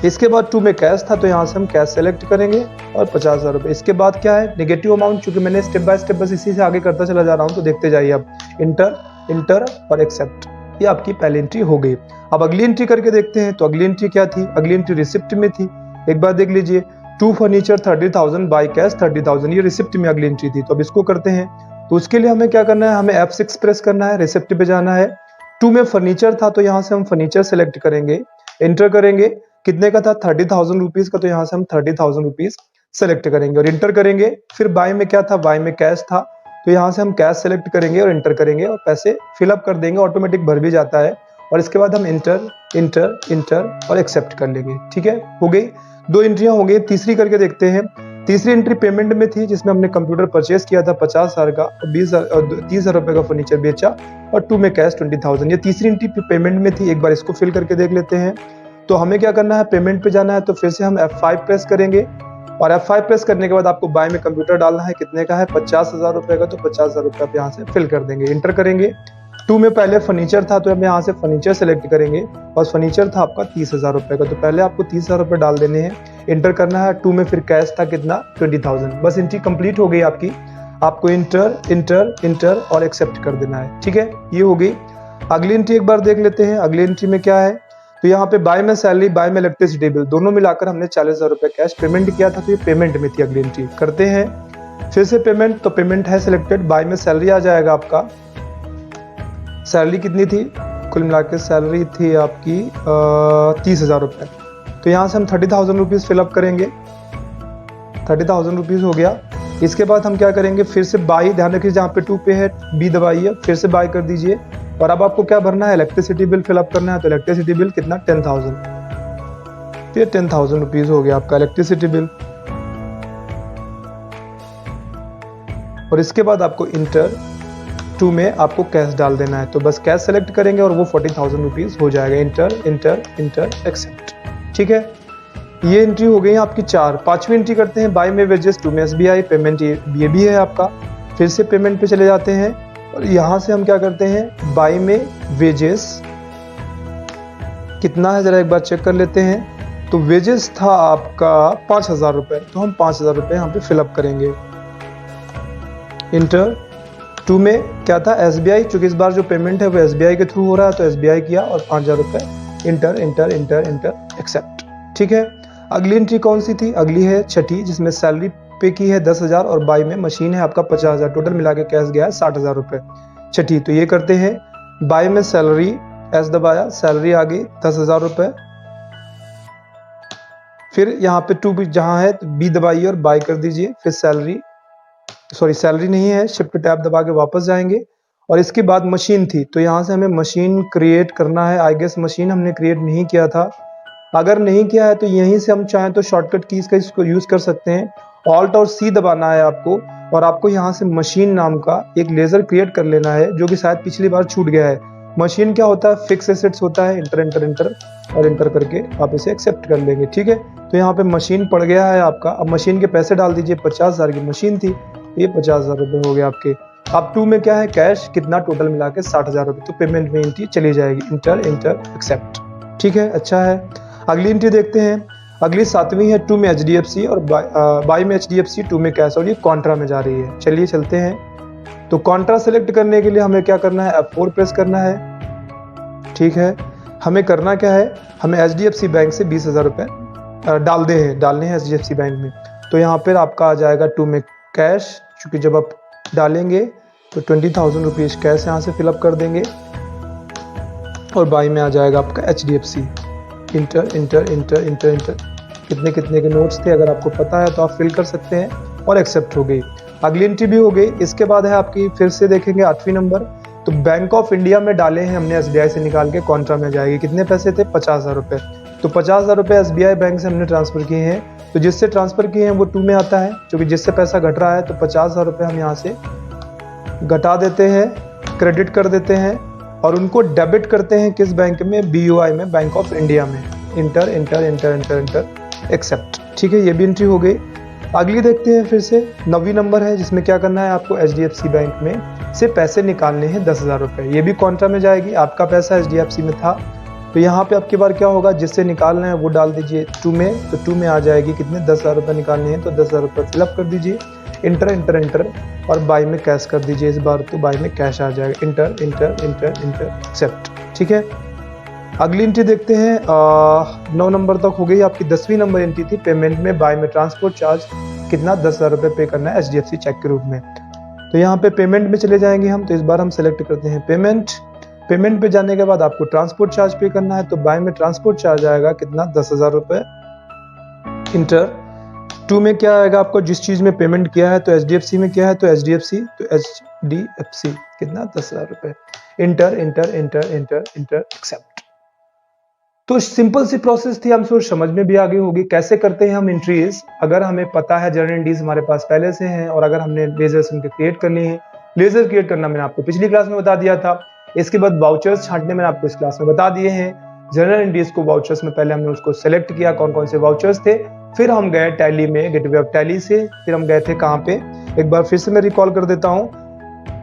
इसके बाद टू में कैश था, तो यहाँ से हम कैश सेलेक्ट करेंगे और 50,000 रुपये। इसके बाद क्या है, नेगेटिव अमाउंट, चूंकि मैंने स्टेप बाय स्टेप बस इसी से आगे करता चला जा रहा हूँ, तो देखते जाइए। अब इंटर और एक्सेप्ट, ये आपकी पहली एंट्री हो गई। अब अगली एंट्री करके देखते हैं। तो अगली एंट्री क्या थी, अगली एंट्री रिसिप्ट में थी। एक बार देख लीजिए, टू फर्नीचर 30,000 बाई कैश 30,000, ये रिसिप्ट में अगली एंट्री थी। तो अब इसको करते हैं। तो उसके लिए हमें क्या करना है, हमें F6 प्रेस करना है, रिसिप्ट पे जाना है। टू में फर्नीचर था, तो यहाँ से हम फर्नीचर सेलेक्ट करेंगे, एंटर करेंगे। कितने का था, 30,000 रुपीज का, तो यहाँ से हम 30,000 रुपीज सेलेक्ट करेंगे और इंटर करेंगे। फिर बाय में क्या था, बाय में कैश था, तो यहाँ से हम कैश सेलेक्ट करेंगे और इंटर करेंगे और पैसे फिलअप कर देंगे, ऑटोमेटिक भर भी जाता है। और इसके बाद हम इंटर और एक्सेप्ट कर लेंगे। ठीक है, हो गई, दो एंट्रियां हो गई। तीसरी करके देखते हैं। तीसरी एंट्री पेमेंट में थी, जिसमें हमने कंप्यूटर परचेस किया था 50,000 का, और 30,000 रुपए का फर्नीचर बेचा, और टू में कैश 20,000। ये तीसरी एंट्री पेमेंट में थी। एक बार इसको फिल करके देख लेते हैं। तो हमें क्या करना है, पेमेंट पे जाना है, तो फिर से हम F5 प्रेस करेंगे, और F5 प्रेस करने के बाद आपको बाय में कंप्यूटर डालना है। कितने का है, 50,000 रुपए का, तो 50,000 रुपए आप यहाँ से फिल कर देंगे, इंटर करेंगे। टू में पहले फर्नीचर था, तो हम यहाँ से फर्नीचर सेलेक्ट करेंगे, और फर्नीचर था आपका 30,000 रुपए का, तो पहले आपको 30,000 रुपए डाल देने हैं, इंटर करना है। टू में फिर कैश था कितना, 20,000। बस एंट्री कंप्लीट हो गई आपकी। आपको इंटर और एक्सेप्ट कर देना है। ठीक है, ये हो गई। अगली एंट्री एक बार देख लेते हैं। अगली एंट्री में क्या है, तो यहाँ पे बाय में सैलरी, बाय में इलेक्ट्रिसिटी बिल, दोनों मिलाकर हमने 40,000 रुपए कैश पेमेंट किया था, तो ये पेमेंट में थी। अगली एंट्री करते हैं फिर से पेमेंट, तो पेमेंट है सिलेक्टेड, बाय में सैलरी आ जाएगा आपका। सैलरी कितनी थी, कुल मिलाकर सैलरी थी आपकी 30,000 रुपए, तो यहाँ से हम 30,000 रुपीज फिलअप करेंगे। 30,000 रुपीज़ हो गया। इसके बाद हम क्या करेंगे, फिर से बाई, ध्यान रखिए जहाँ पे 2 पे है बी दबाइए, फिर से बाई कर दीजिए। और अब आपको क्या भरना है, इलेक्ट्रिसिटी बिल फिलअप करना है। तो इलेक्ट्रिसिटी बिल कितना, 10,000। तो ये 10,000 रुपीज़ हो गया आपका इलेक्ट्रिसिटी बिल। और इसके बाद आपको इंटर 2 में आपको कैश डाल देना है। तो बस कैश सेलेक्ट करेंगे और वो 40,000 रुपीज़ हो जाएगा। Enter enter enter accept. ठीक है, ये एंट्री हो गई है आपकी 4। 5वीं एंट्री करते हैं, बाय में वेजेस, 2 में SBI पेमेंट, ये भी है आपका। फिर से पेमेंट पे चले जाते हैं और यहाँ से हम क्या करते हैं, बाय में वेजेस कितना है जरा एक बार चेक कर लेते हैं। तो वेजेस था आपका 5,000 रुपये, तो हम 5,000 रुपये यहाँ पे फिलअप करेंगे। इंटर 2 में क्या था, SBI, चूंकि इस बार जो पेमेंट है वो SBI के थ्रू हो रहा है तो SBI किया और 5,000 रुपये। Enter enter enter enter accept. ठीक है, अगली एंट्री कौन सी थी, अगली है 6ठी, जिसमें सैलरी पे की है 10,000 और बाई में मशीन है आपका 50,000। टोटल मिला के कैश गया है 60,000 रुपये। 6ठी, तो ये करते हैं, बाई में सैलरी, एस दबाया, सैलरी आ गई 10,000 रुपये। फिर यहाँ पे 2 भी जहाँ है बी दबाइए और बाई कर दीजिए। फिर सैलरी नहीं है, शिफ्ट टैब दबा के वापस जाएंगे। और इसके बाद मशीन थी, तो यहाँ से हमें मशीन क्रिएट करना है। आई गेस मशीन हमने क्रिएट नहीं किया था, अगर नहीं किया है तो यहीं से हम चाहें तो शॉर्टकट कीज का इसको यूज कर सकते हैं। ऑल्ट और सी दबाना है आपको और आपको यहाँ से मशीन नाम का एक लेजर क्रिएट कर लेना है, जो कि शायद पिछली बार छूट गया है। मशीन क्या होता है, फिक्स एसेट्स होता है। इंटर इंटर इंटर और इंटर करके आप इसे एक्सेप्ट कर लेंगे। ठीक है, तो यहाँ पे मशीन पड़ गया है आपका। अब मशीन के पैसे डाल दीजिए, 50,000 की मशीन थी, ये 50,000 रुपये हो गए आपके। अब 2 में क्या है, कैश कितना, टोटल मिला के 60,000 रुपये। तो पेमेंट में एंट्री चली जाएगी, इंटर इंटर एक्सेप्ट। ठीक है, अच्छा है। अगली एंट्री देखते हैं, अगली 7वीं है, 2 में HDFC और बाई में HDFC, 2 में कैश, और ये कॉन्ट्रा में जा रही है। चलिए चलते हैं। तो कॉन्ट्रा सेलेक्ट करने के लिए हमें क्या करना है, F4 प्रेस करना है। ठीक है, हमें करना क्या है, हमें HDFC बैंक से 20,000 रुपये डालने हैं HDFC बैंक में। तो यहाँ पर आपका आ जाएगा 2 में कैश, चूँकि जब आप डालेंगे तो 20,000 रुपीज़ कैश यहाँ से फिलअप कर देंगे। और बाई में आ जाएगा आपका HDFC। Inter enter enter enter inter, कितने कितने के नोट्स थे अगर आपको पता है तो आप फिल कर सकते हैं। और एक्सेप्ट हो गई। अगली एंट्री भी हो गई। इसके बाद है आपकी, फिर से देखेंगे 8वीं नंबर। तो बैंक ऑफ इंडिया में डाले हैं हमने, SBI से निकाल के कॉन्ट्रा में जाएगी। कितने पैसे थे, 50,000 रुपये। तो 50,000 रुपये SBI बैंक से हमने ट्रांसफर किए हैं। तो जिससे ट्रांसफर किए हैं वो 2 में आता है, क्योंकि जिससे पैसा घट रहा है। तो 50,000 रुपये हम यहाँ से घटा देते हैं, क्रेडिट कर देते हैं और उनको डेबिट करते हैं किस बैंक में, BOI में, बैंक ऑफ इंडिया में। Enter enter enter enter enter accept. ठीक है, ये भी एंट्री हो गई। अगली देखते हैं, फिर से 9वीं नंबर है, जिसमें क्या करना है आपको, HDFC बैंक में से पैसे निकालने हैं 10,000 रुपये। ये भी कॉन्ट्रा में जाएगी, आपका पैसा HDFC में था। तो यहाँ पे आपकी बार क्या होगा, जिससे निकालना है वो डाल दीजिए 2 में। तो 2 में आ जाएगी कितने, 10,000 रुपये निकालने हैं। तो 10,000 रुपये फिलअप कर दीजिए। इंटर इंटर इंटर और बाई में कैश कर दीजिए इस बार। तो बाई में कैश आ जाएगा। Enter enter enter enter accept. ठीक है, अगली एंट्री देखते हैं। 9 नंबर तक हो गई आपकी। 10वीं नंबर एंट्री थी, पेमेंट में बाय में ट्रांसपोर्ट चार्ज कितना, 10,000 रुपये पे करना है HDFC चेक के रूप में। तो यहाँ पे पेमेंट में चले जाएंगे हम। तो इस बार हम सेलेक्ट करते हैं पेमेंट। पेमेंट पे जाने के बाद आपको ट्रांसपोर्ट चार्ज पे करना है। तो बाय में ट्रांसपोर्ट चार्ज आएगा कितना, 10,000 रुपये। इंटर 2 में क्या आएगा आपको, जिस चीज़ में पेमेंट किया है। तो HDFC में क्या है, तो HDFC, तो HDFC कितना, 10,000 रुपये। Enter enter enter enter enter accept. तो सिंपल सी प्रोसेस थी, हम सोच समझ में भी आ गई होगी कैसे करते हैं हम एंट्रीज। अगर हमें पता है जर्नल एंट्रीज हमारे पास पहले से हैं और अगर हमने लेजर्स उनके क्रिएट कर लिए हैं। लेजर क्रिएट करना मैंने आपको पिछली क्लास में बता दिया था। इसके बाद वाउचर्स छांटने मैंने आपको इस क्लास में बता दिए हैं। जर्नल एंट्रीज को वाउचर्स में पहले हमने उसको सेलेक्ट किया, कौन कौन से वाउचर्स थे। फिर हम गए टैली में, गेटवे ऑफ टैली से। फिर हम गए थे कहाँ पे, एक बार फिर से मैं रिकॉल कर देता हूँ।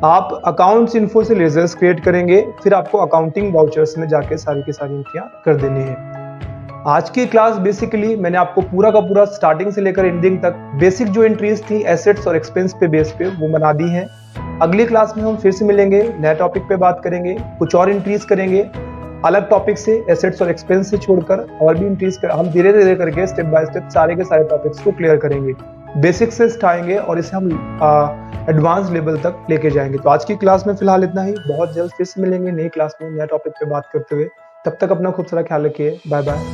आप अकाउंट्स इन्फो से लेजर्स क्रिएट करेंगे, फिर आपको अकाउंटिंग वाउचर्स में जाके सारी की सारी एंट्रियां कर देनी है। आज की क्लास बेसिकली मैंने आपको पूरा का पूरा स्टार्टिंग से लेकर एंडिंग तक बेसिक जो एंट्रीज थी एसेट्स और एक्सपेंस पे बेस पे वो बना दी हैं। अगली क्लास में हम फिर से मिलेंगे, नए टॉपिक पे बात करेंगे, कुछ और एंट्रीज करेंगे अलग टॉपिक से, एसेट्स और एक्सपेंस से छोड़कर और भी एंट्रीज हम धीरे धीरे करके स्टेप बाय स्टेप सारे के सारे टॉपिक्स को क्लियर करेंगे। बेसिक से उठाएंगे और इसे हम एडवांस लेवल तक लेके जाएंगे। तो आज की क्लास में फिलहाल इतना ही। बहुत जल्द फिर से मिलेंगे नई क्लास में नए टॉपिक पे बात करते हुए। तब तक अपना खूब सारा ख्याल रखिए। Bye bye.